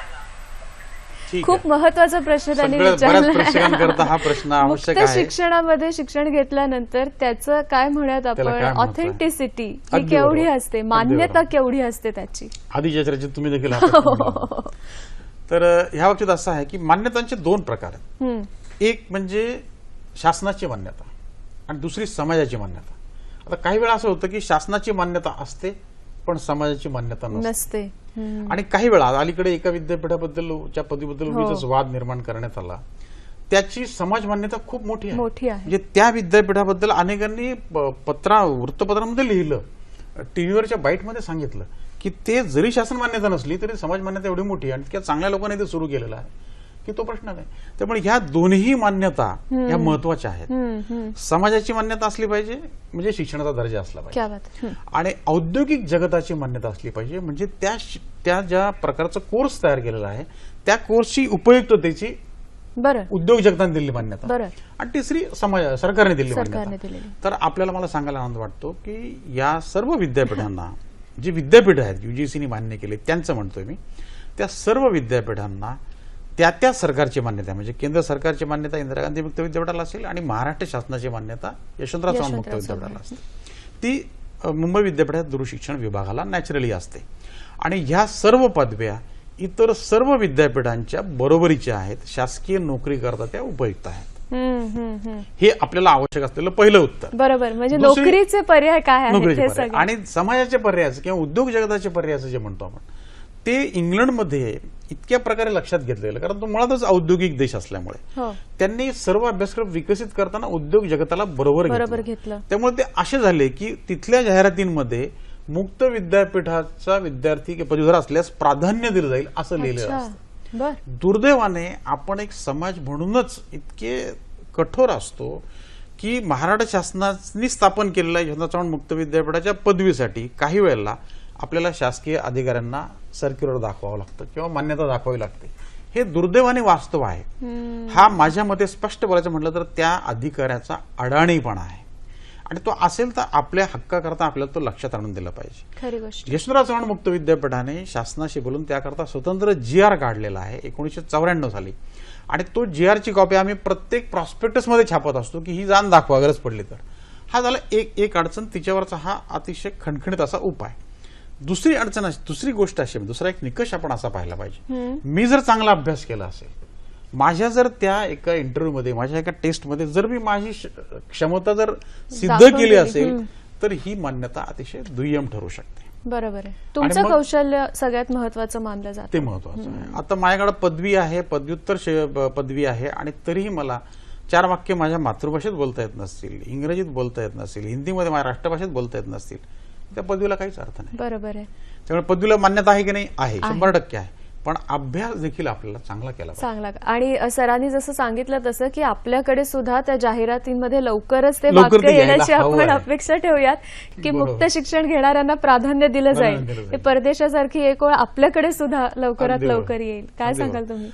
खूप महत्वाचा प्रश्न त्यांनी विचारला. हा प्रश्न आवश्यक आहे. शिक्षणामध्ये शिक्षण घेतल्यानंतर त्याचं काय म्हणत आपण, ऑथेंटिसिटी ही केवढी असते, मान्यता केवढी असते त्याची. आधीच्या चर्चेत तुम्ही देखील तर ह्या बाबतीत असं आहे की मान्यतांचे दोन प्रकार आहेत. एक म्हणजे शासनाची मान्यता आणि दुसरी समाजाची मान्यता. आता काही वेळा असं होतं की शासनाची मान्यता असते पण समाजाची मान्यता नसते. आणि काही वेळा अलीकडे एका विद्यापीठाबद्दलच्या पदवीबद्दल उगीच वाद निर्माण करण्यात आला. त्याची समाज मान्यता खूप मोठी आहे. म्हणजे त्या विद्यापीठाबद्दल अनेकांनी वृत्तपत्रांमध्ये लिहिलं, टीव्हीवरच्या बाईटमध्ये सांगितलं की ते जरी शासन मान्यता नसली तरी समाज मान्यता एवढी मोठी आहे आणि इतक्या चांगल्या लोकांनी ते सुरू केलेलं आहे की तो प्रश्न नाही. त्यामुळे ह्या दोन्ही मान्यता ह्या महत्वाच्या आहेत. समाजाची मान्यता असली पाहिजे म्हणजे शिक्षणाचा दर्जा असला पाहिजे आणि औद्योगिक जगताची मान्यता असली पाहिजे म्हणजे त्या ज्या प्रकारचा कोर्स तयार केलेला आहे त्या कोर्सची उपयुक्ततेची उद्योग जगताने दिलेली मान्यता आणि तिसरी सरकारने दिलेली मान्यता. तर आपल्याला मला सांगायला आनंद वाटतो की या सर्व विद्यापीठांना जी विद्यापीठ आहेत युजीसीने मान्य केले त्यांचं म्हणतोय मी, त्या सर्व विद्यापीठांना त्या सरकारची मान्यता म्हणजे केंद्र सरकारची मान्यता इंदिरा गांधी मुक्त विद्यापीठाला असेल आणि महाराष्ट्र शासनाची मान्यता यशवंतराव चव्हाण मुक्त विद्यापीठाला असते. ती मुंबई विद्यापीठात दूरशिक्षण विभागाला नॅचरली असते. आणि ह्या सर्व पदव्या इतर सर्व विद्यापीठांच्या बरोबरीच्या आहेत. शासकीय नोकरी करता त्या उपयुक्त आहेत. हे आपल्याला आवश्यक असलेलं पहिलं उत्तर. बरोबर. म्हणजे नोकरीचे पर्याय काय आहेत आणि समाजाचे पर्यायाचं किंवा उद्योग जगताचे पर्यायाचं जे म्हणतो आपण ते इंग्लंडमध्ये इतक्या प्रकारे लक्षात घेतलेलं कारण तो मुळातच औद्योगिक देश असल्यामुळे त्यांनी सर्व अभ्यासक्रम विकसित करताना उद्योग जगताला बरोबर घेतलं. त्यामुळे ते असे झाले की तिथल्या जाहिरातींमध्ये मुक्त विद्यापीठाचा विद्यार्थी पदवीधर असल्यास प्राधान्य दिलं जाईल असं लिहिलेलं असतं. दुर्दैवाने आपण एक समाज म्हणूनच इतके कठोर असतो की महाराष्ट्र शासनाने स्थापन केलेल्या यशवंतराव चव्हाण मुक्त विद्यापीठाच्या पदवीसाठी काही वेळेला आपल्याला शासकीय अधिकाऱ्यांना सर्क्युलर दाखवावं लागतं किंवा मान्यता दाखवावी लागते. हे दुर्दैवाने वास्तव आहे. हा माझ्या मते स्पष्ट बोलायचं म्हटलं तर त्या अधिकाऱ्याचा अडाणीपणा आहे आणि तो असेल तर आपल्या हक्काकरता आपल्याला तो लक्षात आणून दिला पाहिजे. यशवंतराव चव्हाण मुक्त विद्यापीठाने शासनाशी बोलून त्याकरता स्वतंत्र GR काढलेला आहे 1994 साली आणि तो GRची कॉपी आम्ही प्रत्येक प्रॉस्पेक्टसमध्ये छापत असतो की ही जाण दाखवा गरज पडली तर. हा झाला एक अडचण. तिच्यावरचा हा अतिशय खणखणीत असा उपाय. दुसरी अडचण दुसरी गोष्ट अशी दुसरा एक निकष आपण असा पाहिला पाहिजे. मी जर चांगला अभ्यास केला असेल माझ्या जर त्या एका इंटरव्ह्यूमध्ये माझ्या एका टेस्टमध्ये जर मी माझी क्षमता जर सिद्ध केली असेल तर ही मान्यता अतिशय दुय्यम ठरू शकते. बरोबर आहे. तुमचं कौशल्य सगळ्यात महत्वाचं मानलं जातं. ते महत्वाचं आहे. आता माझ्याकडे पदवी आहे, पदव्युत्तर पदवी आहे आणि तरीही मला 4 वाक्य माझ्या मातृभाषेत बोलता येत नसतील, इंग्रजीत बोलता येत नसतील, हिंदीमध्ये माझ्या राष्ट्रभाषेत बोलता येत नसतील, त्या पदवीला काहीच अर्थ नाही. बरोबर आहे. त्यामुळे पदवीला मान्यता आहे की नाही आहे 100% आहे. पण अभ्यास देखील आपल्याला चांगला केला चांगला. आणि सरांनी जसं सांगितलं तसं की आपल्याकडे सुद्धा त्या जाहिरातींमध्ये लवकरच ते वाक्य येण्याची आपण अपेक्षा ठेवूयात की मुक्त शिक्षण घेणाऱ्यांना प्राधान्य दिलं जाईल. हे परदेशासारखी एक ओळ आपल्याकडे सुद्धा लवकरात लवकर येईल. काय सांगाल तुम्ही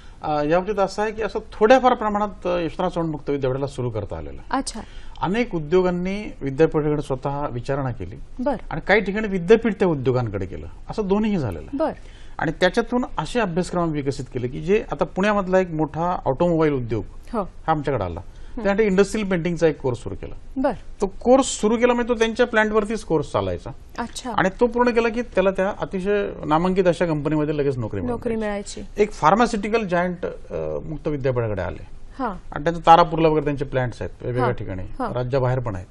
याबाबतीत? असं आहे की असं थोड्याफार प्रमाणात यशवंतराव चव्हाण मुक्त विद्यापीठाला सुरू करता आलेलं. अच्छा. अनेक उद्योगांनी विद्यापीठाकडे स्वतः विचारणा केली आणि काही ठिकाणी विद्यापीठ त्या उद्योगांकडे केलं. असं दोन्ही झालेलं. आणि त्याच्यातून असे अभ्यासक्रम विकसित केले की जे आता पुण्यामधला एक मोठा ऑटोमोबाईल उद्योग हा आमच्याकडे आला. त्यासाठी इंडस्ट्रियल पेंटिंगचा एक कोर्स सुरू केला. तो कोर्स सुरू केला म्हणजे तो त्यांच्या प्लांटवरतीच कोर्स चालायचा आणि तो पूर्ण केला की त्याला त्या अतिशय नामांकित अशा कंपनीमध्ये लगेच नोकरी मिळायची. एक फार्मास्युटिकल जायंट मुक्त विद्यापीठाकडे आले आणि त्यांचं तारापूरला वगैरे त्यांचे प्लांट्स आहेत वेगवेगळ्या ठिकाणी, राज्याबाहेर पण आहेत.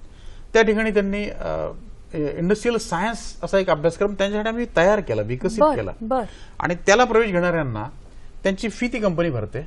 त्या ठिकाणी त्यांनी इंडस्ट्रियल सायन्स असा एक अभ्यासक्रम त्यांच्यासाठी आम्ही तयार केला, विकसित केला आणि त्याला प्रवेश घेणाऱ्यांना त्यांची फी ती कंपनी भरते,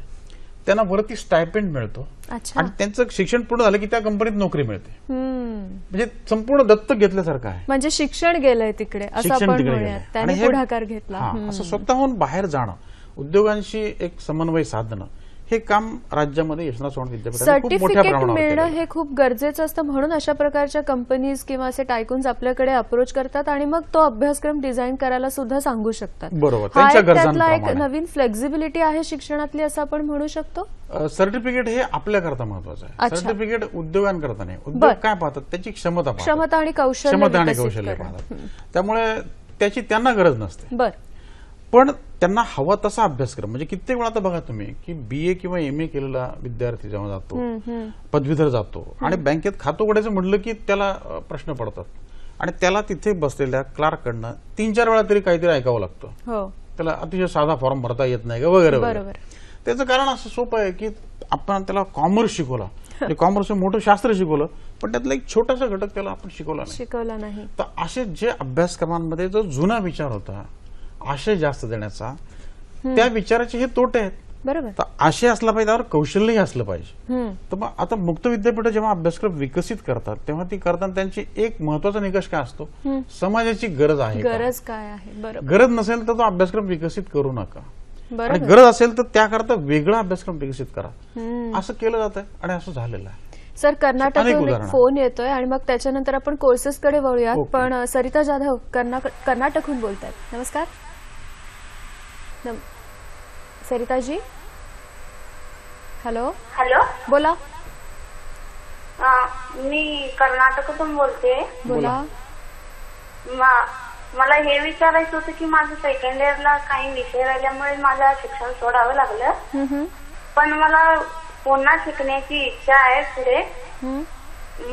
त्यांना वरती स्टायपेंड मिळतो आणि त्यांचं शिक्षण पूर्ण झालं की त्या कंपनीत नोकरी मिळते. म्हणजे संपूर्ण दत्तक घेतल्यासारखं आहे. म्हणजे शिक्षण गेलंय तिकडे असं आपण म्हणूयात. त्याने पुढाकार घेतला. असं स्वतःहून बाहेर जाणं, उद्योगांशी एक समन्वय साधणं हे काम राज्यामध्ये यशवंतराव चव्हाण विद्यापीठाने खूप मोठ्या प्रमाणावर मिळणं हे खूप गरजेचं असतं. म्हणून अशा प्रकारच्या कंपनीज किंवा असे टायकून्स आपल्याकडे अप्रोच करतात आणि मग तो अभ्यासक्रम डिझाईन करायला सुद्धा सांगू शकतात. बरोबर. त्यातला एक नवीन फ्लेक्झिबिलिटी आहे शिक्षणातली असं आपण म्हणू शकतो. सर्टिफिकेट हे आपल्याकरता महत्वाचं आहे. सर्टिफिकेट उद्योगांकरता नाही. उद्योग काय पाहतात? त्याची क्षमता आणि कौशल्य पाहतात. त्यामुळे त्याची त्यांना गरज नसते. पण त्यांना हवा तसा अभ्यासक्रम म्हणजे कित्येक वेळा आता बघा तुम्ही की BA किंवा MA केलेला विद्यार्थी जेव्हा जातो, पदवीधर जातो आणि बँकेत खातं उघडायचं म्हटलं की त्याला प्रश्न पडतात आणि त्याला तिथे बसलेल्या क्लार्ककडनं 3-4 वेळा तरी काहीतरी ऐकावं लागतं. त्याला अतिशय साधा फॉर्म भरता येत नाही का वगैरे वगैरे. बरोबर. त्याचं कारण असं सोपं आहे की आपण त्याला कॉमर्स शिकवला, कॉमर्स मोठं शास्त्र शिकवलं, पण त्यातला एक छोटासा घटक त्याला आपण शिकवला नाही. तर असे जे अभ्यासक्रमांमध्ये जो जुना विचार होता आशय जास्त देण्याचा, त्या विचाराचे हे तोटे आहेत. बरोबर. तर आशय असला पाहिजे, त्यावर कौशल्यही असलं पाहिजे. तर मग आता मुक्त विद्यापीठ जेव्हा अभ्यासक्रम विकसित करतात तेव्हा ती करताना त्यांची एक महत्वाचा निकष काय असतो, समाजाची गरज आहे का? गरज काय आहे. बरोबर. गरज नसेल तर तो अभ्यासक्रम विकसित करू नका, आणि बरोबर. गरज असेल तर त्याकरता वेगळा अभ्यासक्रम विकसित करा. असं केलं जातं आणि असं झालेलं आहे. सर, कर्नाटकहून एक उदाहरणं. फोन येतोय आणि मग त्याच्यानंतर आपण कोर्सेसकडे वळूयात. ओके. पण सरिता जाधव कर्नाटकहून बोलतायत. नमस्कार. सरिताजी, हॅलो. हॅलो, बोला. मी कर्नाटकातून बोलते. बोला. मला हे विचारायचं होतं की माझं सेकंड इयरला काही विषय राहिल्यामुळे माझं शिक्षण सोडावं लागलं, पण मला पुन्हा शिकण्याची इच्छा आहे पुढे.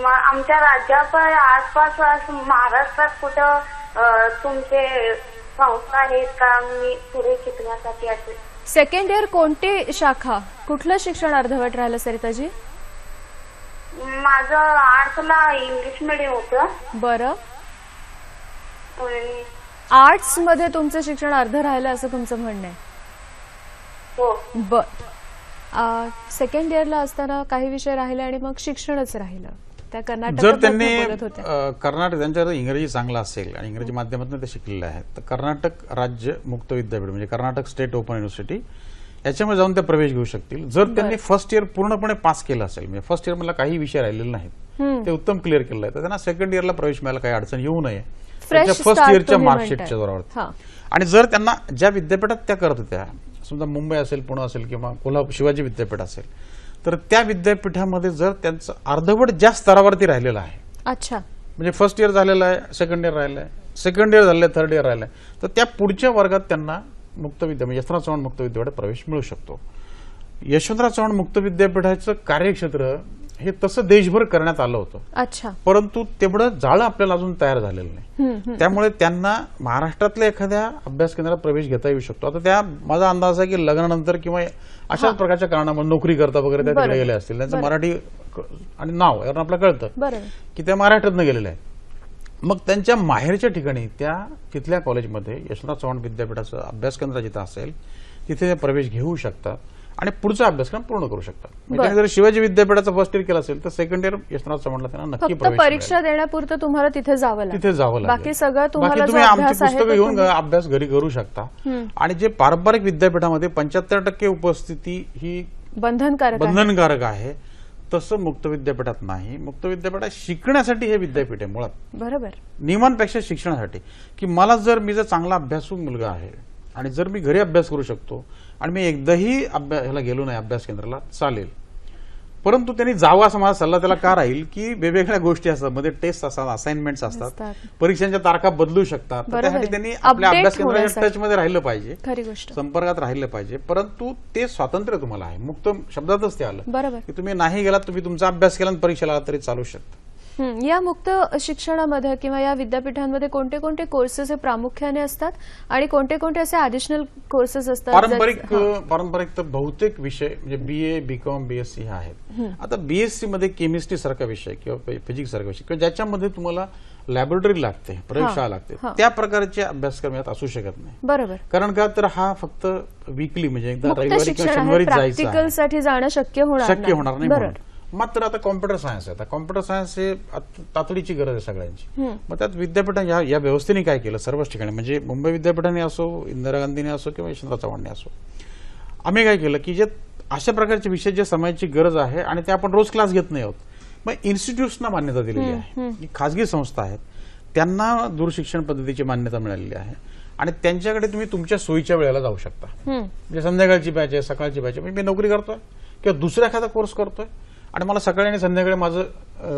आमच्या राज्यात आसपास महाराष्ट्रात कुठं तुमचे संस्था आहेत का मी पुढे शिकण्यासाठी असेल? सेकंड इयर कोणती शाखा, कुठलं शिक्षण अर्धवट राहिलं सरिताजी? माझं आर्ट्सला इंग्लिश मीडियम होतं. बरं. आर्ट्स मध्ये तुमचं शिक्षण अर्ध राहिलं असं तुमचं म्हणणं आहे? हो. बर. सेकंड इयरला असताना काही विषय राहिले आणि मग शिक्षणच राहिलं. त्या जर कर्नाटक त्यांनी बोलत होत्या. कर्नाटक त्यांच्याकडे इंग्रजी चांगला असेल आणि इंग्रजी माध्यमातून ते शिकलेले आहेत, तर कर्नाटक राज्य मुक्त विद्यापीठ म्हणजे कर्नाटक स्टेट ओपन युनिव्हर्सिटी याच्यामध्ये जाऊन ते प्रवेश घेऊ शकतील. जर त्यांनी फर्स्ट इयर पूर्णपणे पास केलं असेल, म्हणजे फर्स्ट इयर मधला काही विषय राहिलेले नाहीत, ते उत्तम क्लिअर केलं आहे, तर त्यांना सेकंड इयरला प्रवेश मिळायला काही अडचण येऊ नये फर्स्ट इयरच्या मार्कशीटच्या जोरावरती. आणि जर त्यांना ज्या विद्यापीठात त्या करत होत्या, समजा मुंबई असेल, पुणे असेल किंवा कोल्हापूर शिवाजी विद्यापीठ असेल, तर त्या विद्यापीठामध्ये जर त्यांचं अर्धवट ज्या स्तरावरती राहिलेलं आहे, अच्छा, म्हणजे फर्स्ट इयर झालेलं आहे, सेकंड इयर राहिलं आहे, सेकंड इयर झालं, थर्ड इयर राहिलं आहे, तर त्या पुढच्या वर्गात त्यांना मुक्त विद्यापीठ यशवंतराव चव्हाण मुक्त विद्यापीठात प्रवेश मिळू शकतो. यशवंतराव चव्हाण मुक्त विद्यापीठाचं कार्यक्षेत्र हे तसं देशभर करण्यात आलं होतं. अच्छा. परंतु तेवढं जाळं आपल्याला अजून तयार झालेलं नाही. त्यामुळे त्यांना महाराष्ट्रातल्या एखाद्या अभ्यास केंद्रात प्रवेश घेता येऊ शकतो. आता त्या माझा अंदाज आहे की लग्नानंतर किंवा अशाच प्रकारच्या कारणामुळे नोकरी करता वगैरे त्या तिकडे गेले असतील, त्यांचं मराठी आणि नाव यावरून आपल्याला कळतं की त्या महाराष्ट्रातनं गेलेल्या आहेत. मग त्यांच्या माहेरच्या ठिकाणी त्या तिथल्या कॉलेजमध्ये यशवंतराव चव्हाण विद्यापीठाचं अभ्यास केंद्र जिथं असेल तिथे ते प्रवेश घेऊ शकतात आणि पुढचा अभ्यासक्रम पूर्ण करू शकतात. म्हणजे जर शिवाजी विद्यापीठाचं फर्स्ट इयर केलं असेल तर सेकंड इयर यशवंतराव चव्हाणला त्यांना नक्की प्रवेश परीक्षा देण्यापुरतं तुम्हाला तिथे जावं लागेल. बाकी सगळं तुम्हाला तुम्ही आमची पुस्तकं घेऊन अभ्यास घरी करू शकता. आणि जे पारंपरिक विद्यापीठामध्ये 75% उपस्थिती ही बंधनकारक आहे, तसं मुक्त विद्यापीठात नाही. मुक्त विद्यापीठात शिकण्यासाठी हे विद्यापीठ आहे मुळात, बरोबर, नियमांपेक्षा शिक्षणासाठी. की मला जर मी चांगला अभ्यासू मुलगा आहे आणि जर मी घरी अभ्यास करू शकतो आणि मी एकदाही ह्याला गेलो नाही अभ्यास केंद्राला चालेल, परंतु त्यांनी जावं असा माझा सल्ला त्याला का राहील की वेगवेगळ्या गोष्टी असतात, मध्ये टेस्ट असतात, असाइनमेंट्स असतात, परीक्षांच्या तारखा बदलू शकतात, त्यासाठी त्यांनी आपल्या अभ्यास केंद्राच्या टच मध्ये राहिलं पाहिजे, संपर्कात राहिलं पाहिजे. परंतु ते स्वातंत्र्य तुम्हाला आहे, मुक्त शब्दातच ते आलं की तुम्ही नाही गेलात, तुम्ही तुमचा अभ्यास केला आणि परीक्षेला आला तरी चालू शकतं. या मुक्त शिक्षणामध्ये किंवा या विद्यापीठांमध्ये कोणते कोणते कोर्सेस हे प्रामुख्याने असतात आणि कोणते कोणते असे ऍडिशनल कोर्सेस असतात? पारंपरिक तर बहुतेक विषय म्हणजे BA, BCom, BSc हे आहेत. आता BSc मध्ये केमिस्ट्री सारखा विषय किंवा फिजिक्स सारखा विषय किंवा ज्याच्यामध्ये तुम्हाला लॅबोरेटरी लागते, प्रयोगशाळा लागते, त्या प्रकारचे अभ्यासक्रम यात असू शकत नाही. बरोबर. कारण का तर हा फक्त वीकली म्हणजे एकदा रविवारी किंवा शनिवारी जायचं जाणं शक्य होणार नाही. मात्र आता कॉम्प्युटर सायन्स आहे, आता कॉम्प्युटर सायन्स हे तातडीची गरज आहे सगळ्यांची. मग त्यात विद्यापीठाने या व्यवस्थेने काय केलं, सर्वच ठिकाणी म्हणजे मुंबई विद्यापीठाने असो, इंदिरा गांधीने असो किंवा यशवंतराव चव्हाणने असो, आम्ही काय केलं की जे अशा प्रकारचे विषय जे समाजाची गरज आहे आणि ते आपण रोज क्लास घेत नाही आहोत, मग इन्स्टिट्यूट्सना मान्यता दिलेली आहे. ही खाजगी संस्था आहेत, त्यांना दूरशिक्षण पद्धतीची मान्यता मिळालेली आहे आणि त्यांच्याकडे तुम्ही तुमच्या सोयीच्या वेळेला जाऊ शकता. म्हणजे संध्याकाळची बॅच आहे, सकाळची बॅच आहे, म्हणजे मी नोकरी करतोय किंवा दुसरा एखादा कोर्स करतोय आणि मला सकाळी आणि संध्याकाळी माझं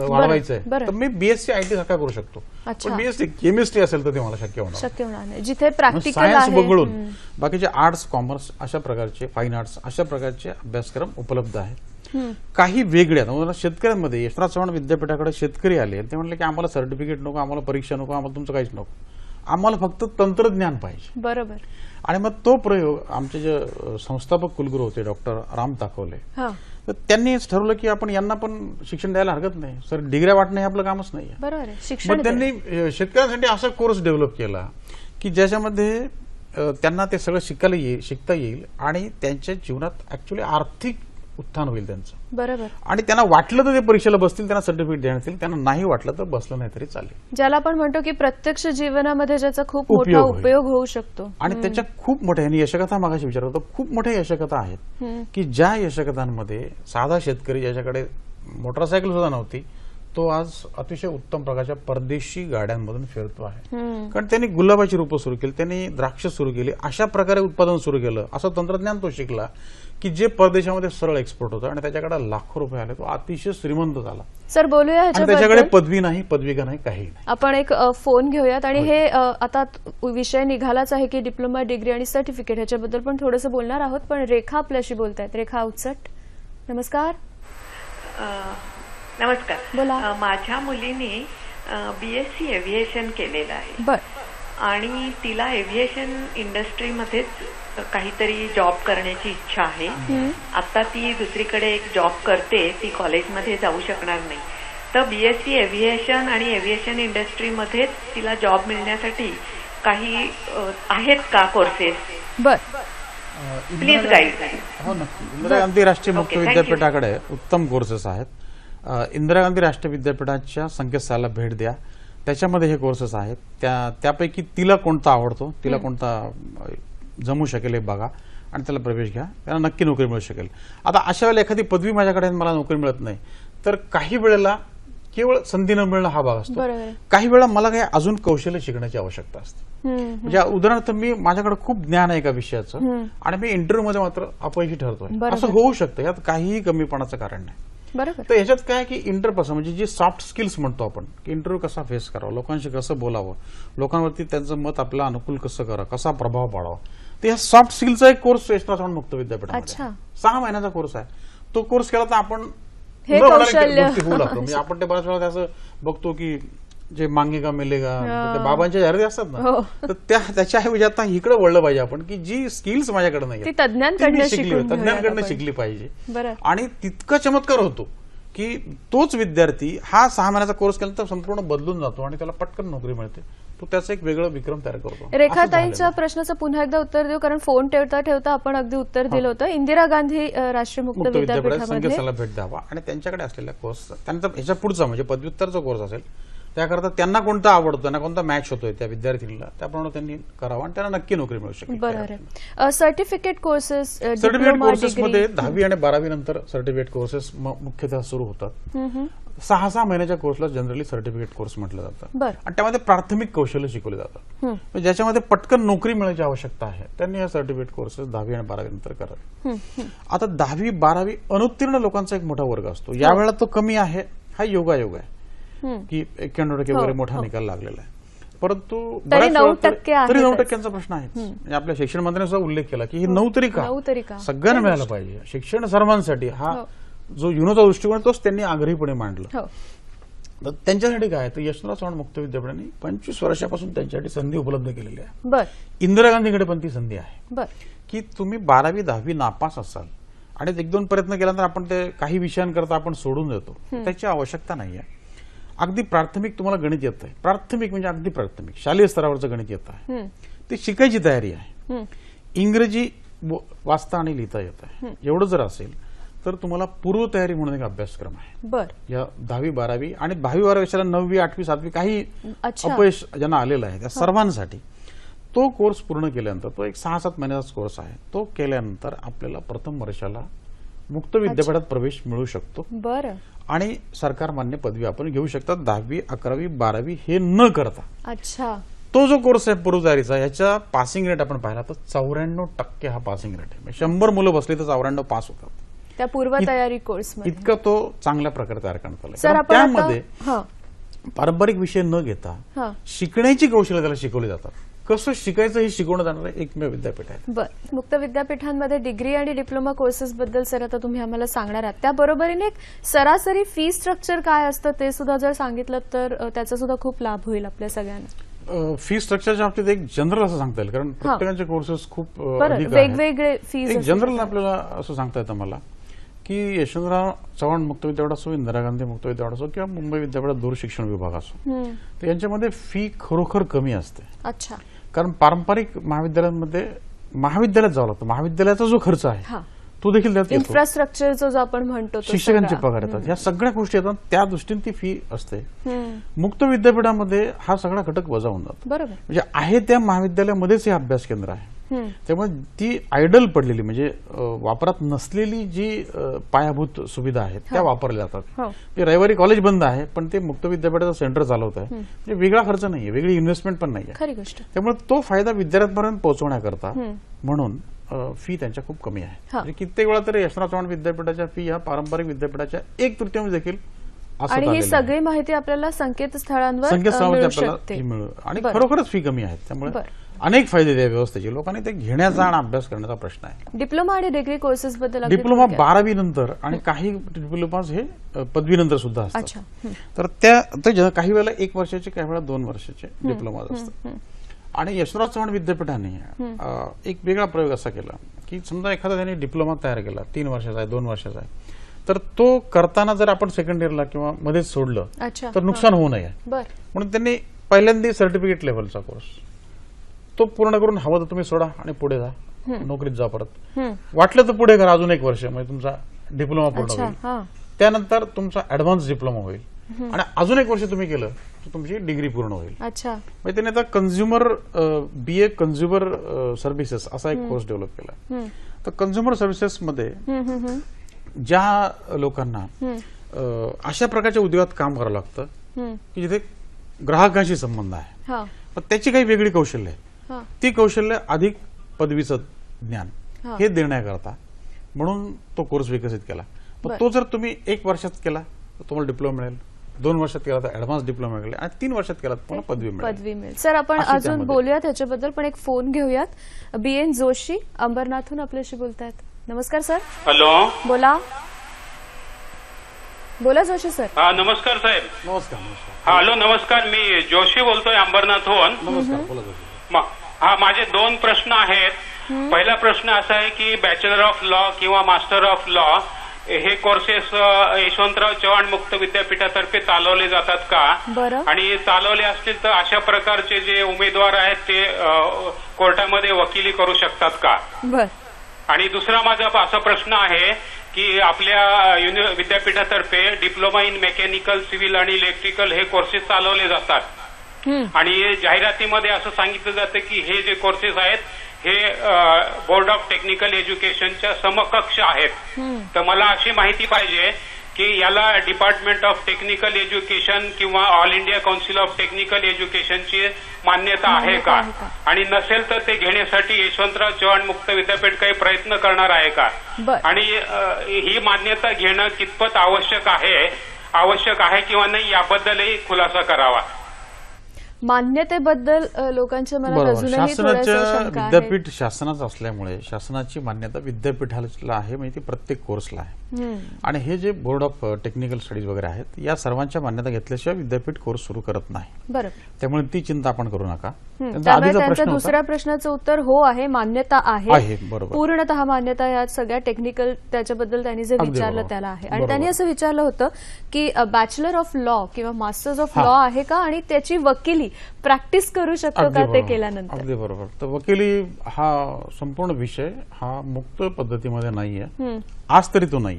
वाढवायचं आहे, तर मी BSc IT सारखा करू शकतो. पण BSc केमिस्ट्री असेल तर ते मला शक्य होणार नाही. जिथे प्रॅक्टिकल सायन्स वगळून बाकीचे आर्ट्स, कॉमर्स अशा प्रकारचे, फाईन आर्ट्स अशा प्रकारचे अभ्यासक्रम उपलब्ध आहेत. काही वेगळ्या शेतकऱ्यांमध्ये यशवंतराव चव्हाण विद्यापीठाकडे शेतकरी आले, ते म्हणले की आम्हाला सर्टिफिकेट नको, आम्हाला परीक्षा नको, आम्हाला तुमचं काहीच नको, आम्हाला फक्त तंत्रज्ञान पाहिजे. बरोबर. आणि मग तो प्रयोग आमचे जे संस्थापक कुलगुरू होते डॉक्टर राम ताकवले, तर त्यांनीच ठरवलं की आपण यांना पण शिक्षण द्यायला हरकत नाही सर, डिग्र्या वाटणं हे आपलं कामच नाही. बरोबर. शिक्षण मग त्यांनी शेतकऱ्यांसाठी असा कोर्स डेव्हलप केला की ज्याच्यामध्ये त्यांना ते सगळं शिकता येईल आणि त्यांच्या जीवनात ऍक्च्युली आर्थिक उत्थान होईल त्यांचं. बरोबर. आणि त्यांना वाटलं तर ते परीक्षेला बसतील, त्यांना सर्टिफिकेट देण्यात येईल, त्यांना नाही वाटलं तर बसलं नाही तरी चालेल. ज्याला आपण म्हणतो की प्रत्यक्ष जीवनामध्ये ज्याचा खूप मोठा उपयोग होऊ शकतो. आणि त्याच्या खूप मोठ्या यशकथा मागाशी विचारत होतो, खूप मोठ्या यशकथा आहेत की ज्या यशकथांमध्ये साधा शेतकरी ज्याच्याकडे मोटरसायकल सुद्धा नव्हती तो आज अतिशय उत्तम प्रकारच्या परदेशी गाड्यांमधून फिरतो आहे. कारण त्यांनी गुलाबाची रोपं सुरू केली, त्यांनी द्राक्ष सुरू केली, अशा प्रकारे उत्पादन सुरू केलं, असं तंत्रज्ञान तो शिकला की जे परदेशामध्ये सरळ एक्सपोर्ट होतं आणि त्याच्याकडे लाखो रुपये आले, तो अतिशय श्रीमंत झाला. सर बोलूया त्याच्याकडे पदवी नाही, पदविका नाही, काही नाही. आपण एक फोन घेऊयात आणि हे आता विषय निघालाच आहे की डिप्लोमा, डिग्री आणि सर्टिफिकेट ह्याच्याबद्दल पण थोडंसं बोलणार आहोत. पण रेखा आपल्याशी बोलतायत. रेखा अवचट, नमस्कार. नमस्कार. बोला. माझ्या मुलीने BSc एव्हिएशन केलेलं आहे. बर. आणि तिला एव्हिएशन इंडस्ट्रीमध्येच काहीतरी जॉब करण्याची इच्छा आहे. आता ती दुसरीकडे एक जॉब करते, ती कॉलेजमध्ये जाऊ शकणार नाही. तर BSc एव्हिएशन आणि एव्हिएशन इंडस्ट्रीमध्येच तिला जॉब मिळण्यासाठी काही आहेत का कोर्सेस? बर. Please guide. हो नक्की. इंदिरा गांधी राष्ट्रीय मुक्त विद्यापीठाकडे उत्तम कोर्सेस आहेत. इंदिरा गांधी राष्ट्रीय विद्यापीठाच्या संकेतस्थळाला भेट द्या, त्याच्यामध्ये हे कोर्सेस आहेत. त्यापैकी तिला कोणता आवडतो, तिला कोणता जमू शकेल हे बघा आणि त्याला प्रवेश घ्या, त्याला नक्की नोकरी मिळू शकेल. आता अशा वेळेला एखादी पदवी माझ्याकडे मला नोकरी मिळत नाही तर काही वेळेला केवळ संधी न मिळणं हा भाग असतो. काही वेळा मला काही अजून कौशल्य शिकण्याची आवश्यकता असते. म्हणजे उदाहरणार्थ माझ्याकडे खूप ज्ञान आहे एका विषयाचं आणि मी इंटरव्ह्यू मध्ये मात्र अपयशी ठरतोय, असं होऊ शकतं. यात काहीही कमीपणाचं कारण नाही. तर ह्याच्यात काय की इंटरपर्सन म्हणजे जे सॉफ्ट स्किल्स म्हणतो आपण, की इंटरव्ह्यू कसा फेस करावा, लोकांशी कसं बोलावं, लोकांवरती त्यांचं मत आपलं अनुकूल कसं करावं, कसा प्रभाव पाडावा, तर ह्या सॉफ्ट स्किलचा एक कोर्स यशवंत मुक्त विद्यापीठामध्ये 6 महिन्याचा कोर्स आहे. तो कोर्स केला तर आपण गोष्टी होऊ लागतो. म्हणजे आपण ते बऱ्याच वेळा त्याचं बघतो की जे मांगेगा मिलेगा, बाबांच्या जाहिराती असतात ना, तर त्याच्याऐवजी आता इकडे वळलं पाहिजे आपण की जी स्किल्स माझ्याकडे नाही तज्ञांकडनं शिकली पाहिजे. आणि तितका चमत्कार होतो की तोच विद्यार्थी हा 6 महिन्याचा कोर्स केला तर संपूर्ण बदलून जातो आणि त्याला पटकन नोकरी मिळते. तो त्याचं एक वेगळं विक्रम तयार करतो. रेखाताईंच्या प्रश्नाचं पुन्हा एकदा उत्तर देऊ, कारण फोन ठेवता ठेवता आपण अगदी उत्तर दिलं होतं. इंदिरा गांधी राष्ट्रीय मुक्त विद्यापीठामध्ये संकेतस्थळाला भेट द्यावा आणि त्यांच्याकडे असलेल्या कोर्स, त्यांचा ह्याच्या पुढचा म्हणजे पदव्युत्तरचा कोर्स असेल त्याकरता त्यांना कोणता आवडतो, त्यांना कोणता मॅच होतोय त्या विद्यार्थ्यांना, त्याप्रमाणे त्यांनी करावं आणि त्यांना नक्की नोकरी मिळू शकेल. बरोबर. सर्टिफिकेट कोर्सेस मध्ये 10वी आणि 12वी नंतर सर्टिफिकेट कोर्सेस मुख्यतः सुरू होतात. 6 महिन्याच्या कोर्सला जनरली सर्टिफिकेट कोर्स म्हटलं जातं आणि त्यामध्ये प्राथमिक कौशल्य शिकवले जातात. ज्याच्यामध्ये पटकन नोकरी मिळण्याची आवश्यकता आहे त्यांनी हे सर्टिफिकेट कोर्सेस 10वी आणि 12वी नंतर करावे. आता 10वी 12वी अनुत्तीर्ण लोकांचा एक मोठा वर्ग असतो. यावेळेला तो कमी आहे, हा योगायोग आहे की 91% वगैरे मोठा निकाल लागलेला आहे. परंतु तरी 9% प्रश्न आहे. म्हणजे आपल्या शिक्षण मंत्र्यांनी सुद्धा उल्लेख केला की ही 9 तरी का सगळ्यांना मिळायला पाहिजे. शिक्षण सर्वांसाठी हा जो युनोचा दृष्टिकोन तोच त्यांनी आग्रहीपणे मांडला. तर त्यांच्यासाठी काय तर यशवंतराव चव्हाण मुक्त विद्यापीठाने 25 वर्षापासून त्यांच्यासाठी संधी उपलब्ध केलेली आहे. इंदिरा गांधीकडे पण ती संधी आहे की तुम्ही 12वी 10वी नापास असाल आणि 1-2 प्रयत्न केल्यानंतर आपण ते काही विषयांकरता आपण सोडून देतो, त्याची आवश्यकता नाहीये. अगदी प्राथमिक तुम्हाला गणित येत आहे, प्राथमिक म्हणजे अगदी प्राथमिक शालेय स्तरावरचं गणित येत आहे, ती शिकायची तयारी आहे. इंग्रजी वाचता आणि लिहिता येत आहे, एवढं जर असेल तर तुम्हाला पूर्व तयारी म्हणून एक अभ्यासक्रम आहे. या 10वी 12वी आणि 10वी 12वी 9वी 8वी 7वी काही अपयश ज्यांना आलेलं आहे त्या सर्वांसाठी तो कोर्स पूर्ण केल्यानंतर, तो एक 6-7 महिन्याचा कोर्स आहे, तो केल्यानंतर आपल्याला प्रथम वर्षाला मुक्त विद्यापीठात प्रवेश मिळू शकतो. आणि सरकार मान्य पदवी आपण घेऊ शकतात 10वी 11वी 12वी हे न करता. तो जो कोर्स आहे पूर्व तयारीचा, याचा पासिंग रेट आपण पाहिला तर 94% हा पासिंग रेट आहे. 100 मुलं बसली तर 94 पास होतात त्या पूर्व तयारी कोर्स. इतका तो चांगल्या प्रकारे तयार करण्यात आला. त्यामध्ये पारंपरिक विषय न घेता शिकण्याची कौशल्य त्याला शिकवली जातात. कसं शिकायचं हे शिकवण्यात जाणारं एकमेव विद्यापीठ आहे. मुक्त विद्यापीठांमध्ये डिग्री आणि डिप्लोमा कोर्सेस बद्दल सर आता तुम्ही आम्हाला सांगणार आहात. त्याबरोबरीने एक सरासरी फी स्ट्रक्चर काय असतं ते सुद्धा जर सांगितलं तर त्याचा सुद्धा खूप लाभ होईल आपल्या सगळ्यांना. फी स्ट्रक्चरच्या बाबतीत एक जनरल असं सांगता येईल, कारण प्रत्येकाचे कोर्सेस खूप अधिक वेगवेगळे फीज. एक जनरल आपल्याला असं सांगता येतं मला की यशवंतराव चव्हाण मुक्त विद्यापीठ असो, इंदिरा गांधी मुक्त विद्यापीठ असो किंवा मुंबई विद्यापीठात दूरशिक्षण विभाग असो, तर यांच्यामध्ये फी खरोखर कमी असते. अच्छा. कारण पारंपरिक महाविद्यालयांमध्ये महाविद्यालयात जावं लागतं, महाविद्यालयाचा जो खर्च आहे तो देखील त्यात येतो. इन्फ्रास्ट्रक्चरचा जो आपण म्हणतो, शिक्षकांचे पगार येतात, ह्या सगळ्या गोष्टी येतात, त्या दृष्टीने ती फी असते. मुक्त विद्यापीठामध्ये हा सगळा घटक वजा होऊन जातो. बरोबर. म्हणजे आहे त्या महाविद्यालयामध्येच हे अभ्यास केंद्र आहे, त्यामुळे ती आयडल पडलेली म्हणजे वापरात नसलेली जी पायाभूत सुविधा आहेत त्या वापरल्या जातात. रविवारी कॉलेज बंद आहे पण ते मुक्त विद्यापीठाचं सेंटर चालवत आहे, म्हणजे वेगळा खर्च नाहीये, वेगळी इन्व्हेस्टमेंट पण नाहीये. खरी गोष्ट. त्यामुळे तो फायदा विद्यार्थ्यांपर्यंत पोहोचवण्याकरता म्हणून फी त्यांच्या खूप कमी आहे. म्हणजे कित्येक वेळा तरी यशवंतराव चव्हाण विद्यापीठाच्या फी ह्या पारंपरिक विद्यापीठाच्या 1/3 देखील आणि ही सगळी माहिती आपल्याला संकेतस्थळांवर मिळू आणि खरोखरच फी कमी आहेत. त्यामुळे अनेक फायदे त्या व्यवस्थेचे लोकांनी ते घेण्याचा आणि अभ्यास करण्याचा प्रश्न आहे. डिप्लोमा आणि डिग्री कोर्सेस बद्दल डिप्लोमा 12वी नंतर आणि काही डिप्लोमाज हे पदवीनंतर सुद्धा असतात. तर त्या काही वेळेला 1 वर्षाचे, काही वेळा 2 वर्षाचे डिप्लोमाज असतात. आणि यशवंतराव चव्हाण विद्यापीठाने एक वेगळा प्रयोग असा केला की समजा एखादा त्यांनी डिप्लोमा तयार केला 3 वर्षाचा आहे, 2 वर्षाचा आहे, तर तो करताना जर आपण सेकंड इयरला किंवा मध्येच सोडलं तर नुकसान होऊ नये म्हणून त्यांनी पहिल्यांदा सर्टिफिकेट लेव्हलचा कोर्स तो पूर्ण करून हवं तर तुम्ही सोडा आणि पुढे जा, नोकरीत जा परत. वाटलं तर पुढे करा अजून 1 वर्ष, म्हणजे तुमचा डिप्लोमा पूर्ण होईल. त्यानंतर तुमचा ऍडव्हान्स डिप्लोमा होईल आणि अजून 1 वर्ष तुम्ही केलं तर तुमची डिग्री पूर्ण होईल. म्हणजे त्यांनी आता कंझ्युमर BA कंझ्युमर सर्व्हिसेस असा एक कोर्स डेव्हलप केला. तर कंझ्युमर सर्व्हिसेस मध्ये ज्या लोकांना अशा प्रकारच्या उद्योगात काम करावं लागतं की जिथे ग्राहकांशी संबंध आहे, पण त्याची काही वेगळी कौशल्य आहे, ती कौशल्य अधिक पदवीचं ज्ञान हे देण्याकरता म्हणून तो कोर्स विकसित केला. तो जर तुम्ही 1 वर्षात केला तर तुम्हाला डिप्लोमा मिळेल, 2 वर्षात केला तर ऍडव्हान्स डिप्लोमा मिळेल आणि 3 वर्षात केला तर तुम्हाला पदवी मिळेल. सर आपण अजून बोलूया त्याच्याबद्दल, पण एक फोन घेऊयात. BN जोशी अंबरनाथहून आपल्याशी बोलतायत. नमस्कार सर. हॅलो. बोला जोशी सर. नमस्कार साहेब. नमस्कार. हॅलो नमस्कार, मी जोशी बोलतोय अंबरनाथहून. नमस्कार, बोला जोशी. माझे 2 प्रश्न आहेत. पहिला प्रश्न असा आहे की बॅचलर ऑफ लॉ किंवा मास्टर ऑफ लॉ हे कोर्सेस यशवंतराव चव्हाण मुक्त विद्यापीठातर्फे चालवले जातात का? आणि चालवले असतील तर अशा प्रकारचे जे उमेदवार आहेत ते कोर्टामध्ये वकिली करू शकतात का? आणि दुसरा माझा असा प्रश्न आहे की आपल्या विद्यापीठातर्फे डिप्लोमा इन मेकॅनिकल, सिव्हिल आणि इलेक्ट्रिकल हे कोर्सेस चालवले जातात आणि जाहिरातीमध्ये असं सांगितलं जातं की हे जे कोर्सेस आहेत हे बोर्ड ऑफ टेक्निकल एज्युकेशनच्या समकक्ष आहेत. तर मला अशी माहिती पाहिजे की याला डिपार्टमेंट ऑफ टेक्निकल एज्युकेशन किंवा all India council of technical एज्युकेशनची मान्यता आहे का? आणि नसेल तर ते घेण्यासाठी यशवंतराव चव्हाण मुक्त विद्यापीठ काही प्रयत्न करणार आहे का? आणि ही मान्यता घेणं कितपत आवश्यक आहे किंवा नाही याबद्दलही खुलासा करावा. मान्यतेबद्दल लोकांच्या मनात अजूनही शासनाच्या विद्यापीठ शासनाचं असल्यामुळे शासनाची मान्यता विद्यापीठाला आहे, म्हणजे ती प्रत्येक कोर्सला आहे. आणि हे जे बोर्ड ऑफ टेक्निकल स्टडीज वगैरे आहेत या सर्वांच्या मान्यता घेतल्याशिवाय विद्यापीठ कोर्स सुरू करत नाही. बरोबर. त्यामुळे ती चिंता आपण करू नका. त्यांच्या दुसऱ्या प्रश्नाचं उत्तर हो आहे, मान्यता आहे. बरोबर. पूर्णतः मान्यता या सगळ्या टेक्निकल त्याच्याबद्दल त्यांनी जे विचारलं त्याला आहे. आणि त्यांनी असं विचारलं होतं की बॅचलर ऑफ लॉ किंवा मास्टर्स ऑफ लॉ आहे का आणि त्याची वकिली प्रॅक्टिस करू शकतो का ते केल्यानंतर? अगदी बरोबर. तर वकिली हा संपूर्ण विषय हा मुक्त पद्धतीमध्ये नाहीये, आज तरी तो नाहीये.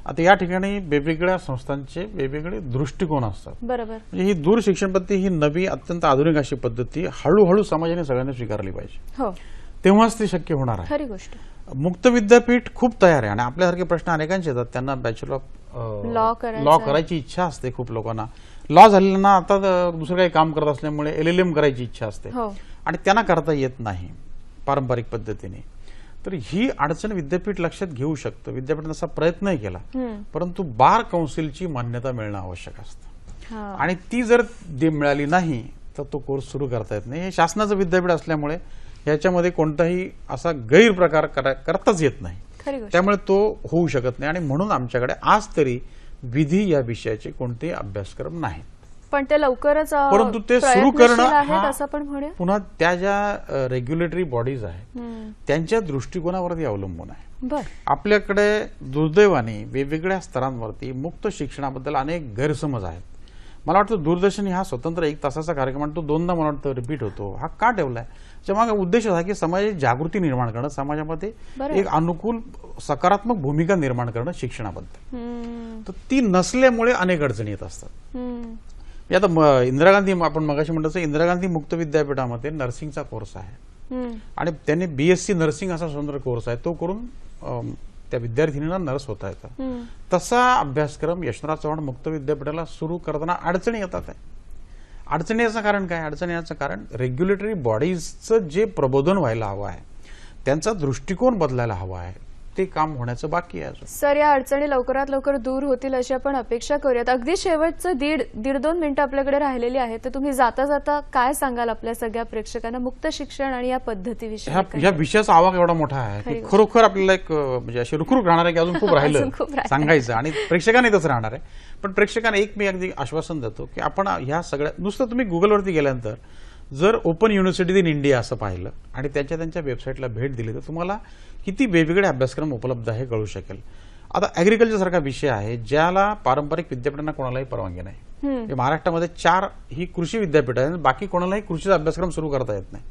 आता या ठिकाणी वेगवेगळ्या संस्थांचे वेगवेगळे दृष्टिकोन असतात. बरोबर. म्हणजे ही दूर शिक्षण पद्धती ही नवी अत्यंत आधुनिक अशी पद्धती हळूहळू समाजाने सगळ्यांनी स्वीकारली पाहिजे, तेव्हाच ती शक्य होणार आहे. खरी गोष्ट. मुक्त विद्यापीठ खूप तयार आहे आणि आपल्यासारखे प्रश्न अनेकांचे येतात. त्यांना बॅचलर ऑफ लॉ करायची इच्छा असते खूप लोकांना. लॉ झालेल्यांना आता दुसरं काही काम करत असल्यामुळे LLM करायची इच्छा असते आणि त्यांना करता येत नाही पारंपरिक पद्धतीने. तर ही अडचण विद्यापीठ लक्षात घेऊ शकतं. विद्यापीठाने असा प्रयत्नही केला, परंतु बार काउन्सिलची मान्यता मिळणं आवश्यक असतं आणि ती जर मिळाली नाही तर तो कोर्स सुरू करता येत नाही. हे शासनाचं विद्यापीठ असल्यामुळे याच्यामध्ये कोणताही असा गैरप्रकार करताच येत नाही, त्यामुळे तो होऊ शकत नाही. आणि म्हणून आमच्याकडे आज तरी विधी या विषयाचे कोणतेही अभ्यासक्रम नाहीत. पण ते लवकरच परंतु ते सुरू प्रयत्नशील करणं आहेत हा असं पण म्हणूया. पुन्हा त्या ज्या रेग्युलेटरी बॉडीज आहेत त्यांच्या दृष्टिकोनावरती अवलंबून आहे. बर. आपल्याकडे दुर्दैवाने वेगवेगळ्या स्तरांवरती मुक्त शिक्षणाबद्दल अनेक गैरसमज आहेत. मला वाटतं दूरदर्शन हा स्वतंत्र 1 तासाचा कार्यक्रम आणि तो 2दा मला वाटतं रिपीट होतो. हा का ठेवलाय? त्याच्या मागे उद्देश असा की समाजाची जागृती निर्माण करणं, समाजामध्ये एक अनुकूल सकारात्मक भूमिका निर्माण करणं शिक्षणाबद्दल. तर ती नसल्यामुळे अनेक अडचणी येत असतात. आता इंदिरा गांधी, आपण मगाशी म्हटलं तसं इंदिरा गांधी मुक्त विद्यापीठामध्ये नर्सिंगचा कोर्स आहे आणि त्यांनी BSc नर्सिंग असा स्वतंत्र कोर्स आहे, तो करून त्या विद्यार्थिनींना नर्स होता येतं. तसा अभ्यासक्रम यशवंतराव चव्हाण मुक्त विद्यापीठाला सुरू करताना अडचणी येतात. अडचणी याचं कारण काय? अडचणी याचं कारण रेग्युलेटरी बॉडीजचं जे प्रबोधन व्हायला हवं आहे, त्यांचा दृष्टिकोन बदलायला हवा आहे, ते काम होण्याचं बाकी आहे. सर, या अडचणी लवकरात लवकर दूर होतील अशी आपण अपेक्षा करूयात. अगदी शेवटचं दीड 2 मिनिटं आपल्याकडे राहिलेली आहेत, तर तुम्ही जाता जाता काय सांगाल आपल्या सगळ्या प्रेक्षकांना मुक्त शिक्षण आणि या पद्धतीविषयी? ह्या विषयाचा आवाज एवढा मोठा आहे की खरोखर आपल्याला एक म्हणजे अशी रुखरुख राहणार आहे की अजून खूप राहिलं सांगायचं आणि प्रेक्षकांनी तसं राहणार आहे. पण प्रेक्षकांना एक मी अगदी आश्वासन देतो की आपण ह्या सगळ्या, नुसतं तुम्ही गुगलवरती गेल्यानंतर जर ओपन युनिव्हर्सिटी इन इंडिया असं पाहिलं आणि त्यांच्या वेबसाईटला भेट दिली तर तुम्हाला किती वेगवेगळे अभ्यासक्रम उपलब्ध आहे कळू शकेल. आता ऍग्रिकल्चर सारखा विषय आहे ज्याला पारंपरिक विद्यापीठांना कोणालाही परवानगी नाही. महाराष्ट्रामध्ये 4 ही कृषी विद्यापीठ आहे, बाकी कोणालाही कृषीचा अभ्यासक्रम सुरू करता येत नाही.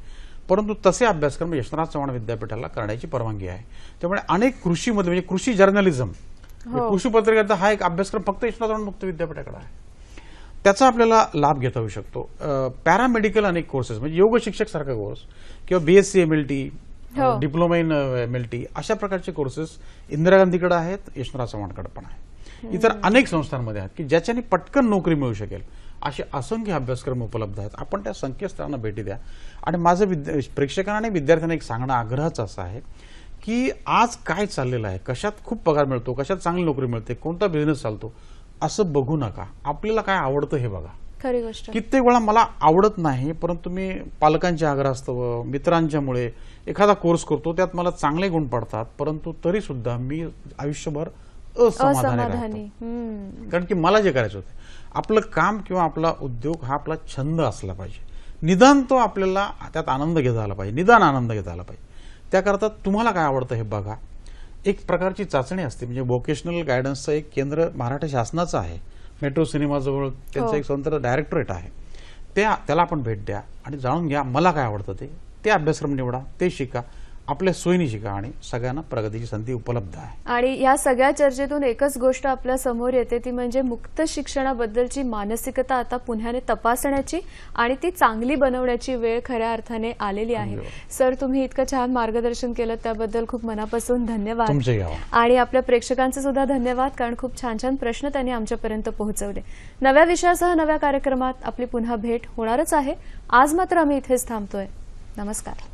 परंतु तसे अभ्यासक्रम यशवंतराव चव्हाण विद्यापीठाला करण्याची परवानगी आहे. त्यामुळे अनेक कृषीमध्ये म्हणजे कृषी जर्नलिझम, कृषी पत्रकारिता हा एक अभ्यासक्रम फक्त यशवंतराव चव्हाण मुक्त विद्यापीठाकडे आहे. त्याचा आपल्याला लाभ घेता येऊ शकतो. पॅरामेडिकल अनेक कोर्सेस म्हणजे योग शिक्षक सारखा कोर्स किंवा BSc MLT, diploma in MLT अशा प्रकारचे कोर्सेस इंदिरा गांधीकडे आहेत, यशवंतराव चव्हाणकडे पण आहे. इतर अनेक संस्थांमध्ये आहेत की ज्याच्याने पटकन नोकरी मिळू शकेल असे असंख्य अभ्यासक्रम उपलब्ध आहेत. आपण त्या संकेतस्थळांना भेटी द्या. आणि माझं प्रेक्षकांना आणि विद्यार्थ्यांना एक सांगणं आग्रहाचं असं आहे की आज काय चाललेलं आहे, कशात खूप पगार मिळतो, कशात चांगली नोकरी मिळते, कोणता बिझनेस चालतो, असं बघू नका. आपल्याला काय आवडतं हे बघा. खरी गोष्ट. कित्येक वेळा मला आवडत नाही परंतु मी पालकांच्या आग्रहास्तव, मित्रांच्यामुळे एखादा कोर्स करतो, त्यात मला चांगले गुण पडतात, परंतु तरी सुद्धा मी आयुष्यभर असमाधानी राहतो. कारण की मला जे करायचं होतं, आपलं काम किंवा आपला उद्योग हा आपला छंद असला पाहिजे. निदान तो आपल्याला त्यात आनंद घेता आला पाहिजे, निदान आनंद घेता आला पाहिजे. त्याकरता तुम्हाला काय आवडतं हे बघा. एक प्रकारची चाचणी असते, म्हणजे व्होकेशनल गायडन्सचं एक केंद्र महाराष्ट्र शासनाचं आहे, मेट्रो सिनेमाजवळ त्यांचं एक स्वतंत्र डायरेक्टरेट आहे. त्याला आपण भेट द्या आणि जाणून घ्या मला काय आवडतं ते अभ्यासक्रम निवडा, ते शिका, आपल्या सोयीने शिका आणि सगळ्यांना प्रगतीची संधी उपलब्ध आहे. आणि या सगळ्या चर्चेतून एकच गोष्ट आपल्या समोर येते, ती म्हणजे मुक्त शिक्षणाबद्दलची मानसिकता आता पुन्हाने तपासण्याची आणि ती चांगली बनवण्याची वेळ खऱ्या अर्थाने आलेली आहे. सर, तुम्ही इतकं छान मार्गदर्शन केलं त्याबद्दल खूप मनापासून धन्यवाद. आणि आपल्या प्रेक्षकांचे सुद्धा धन्यवाद, कारण खूप छान छान प्रश्न त्यांनी आमच्यापर्यंत पोहोचवले. नव्या विषयासह नव्या कार्यक्रमात आपली पुन्हा भेट होणारच आहे. आज मात्र आम्ही इथेच थांबतोय. नमस्कार.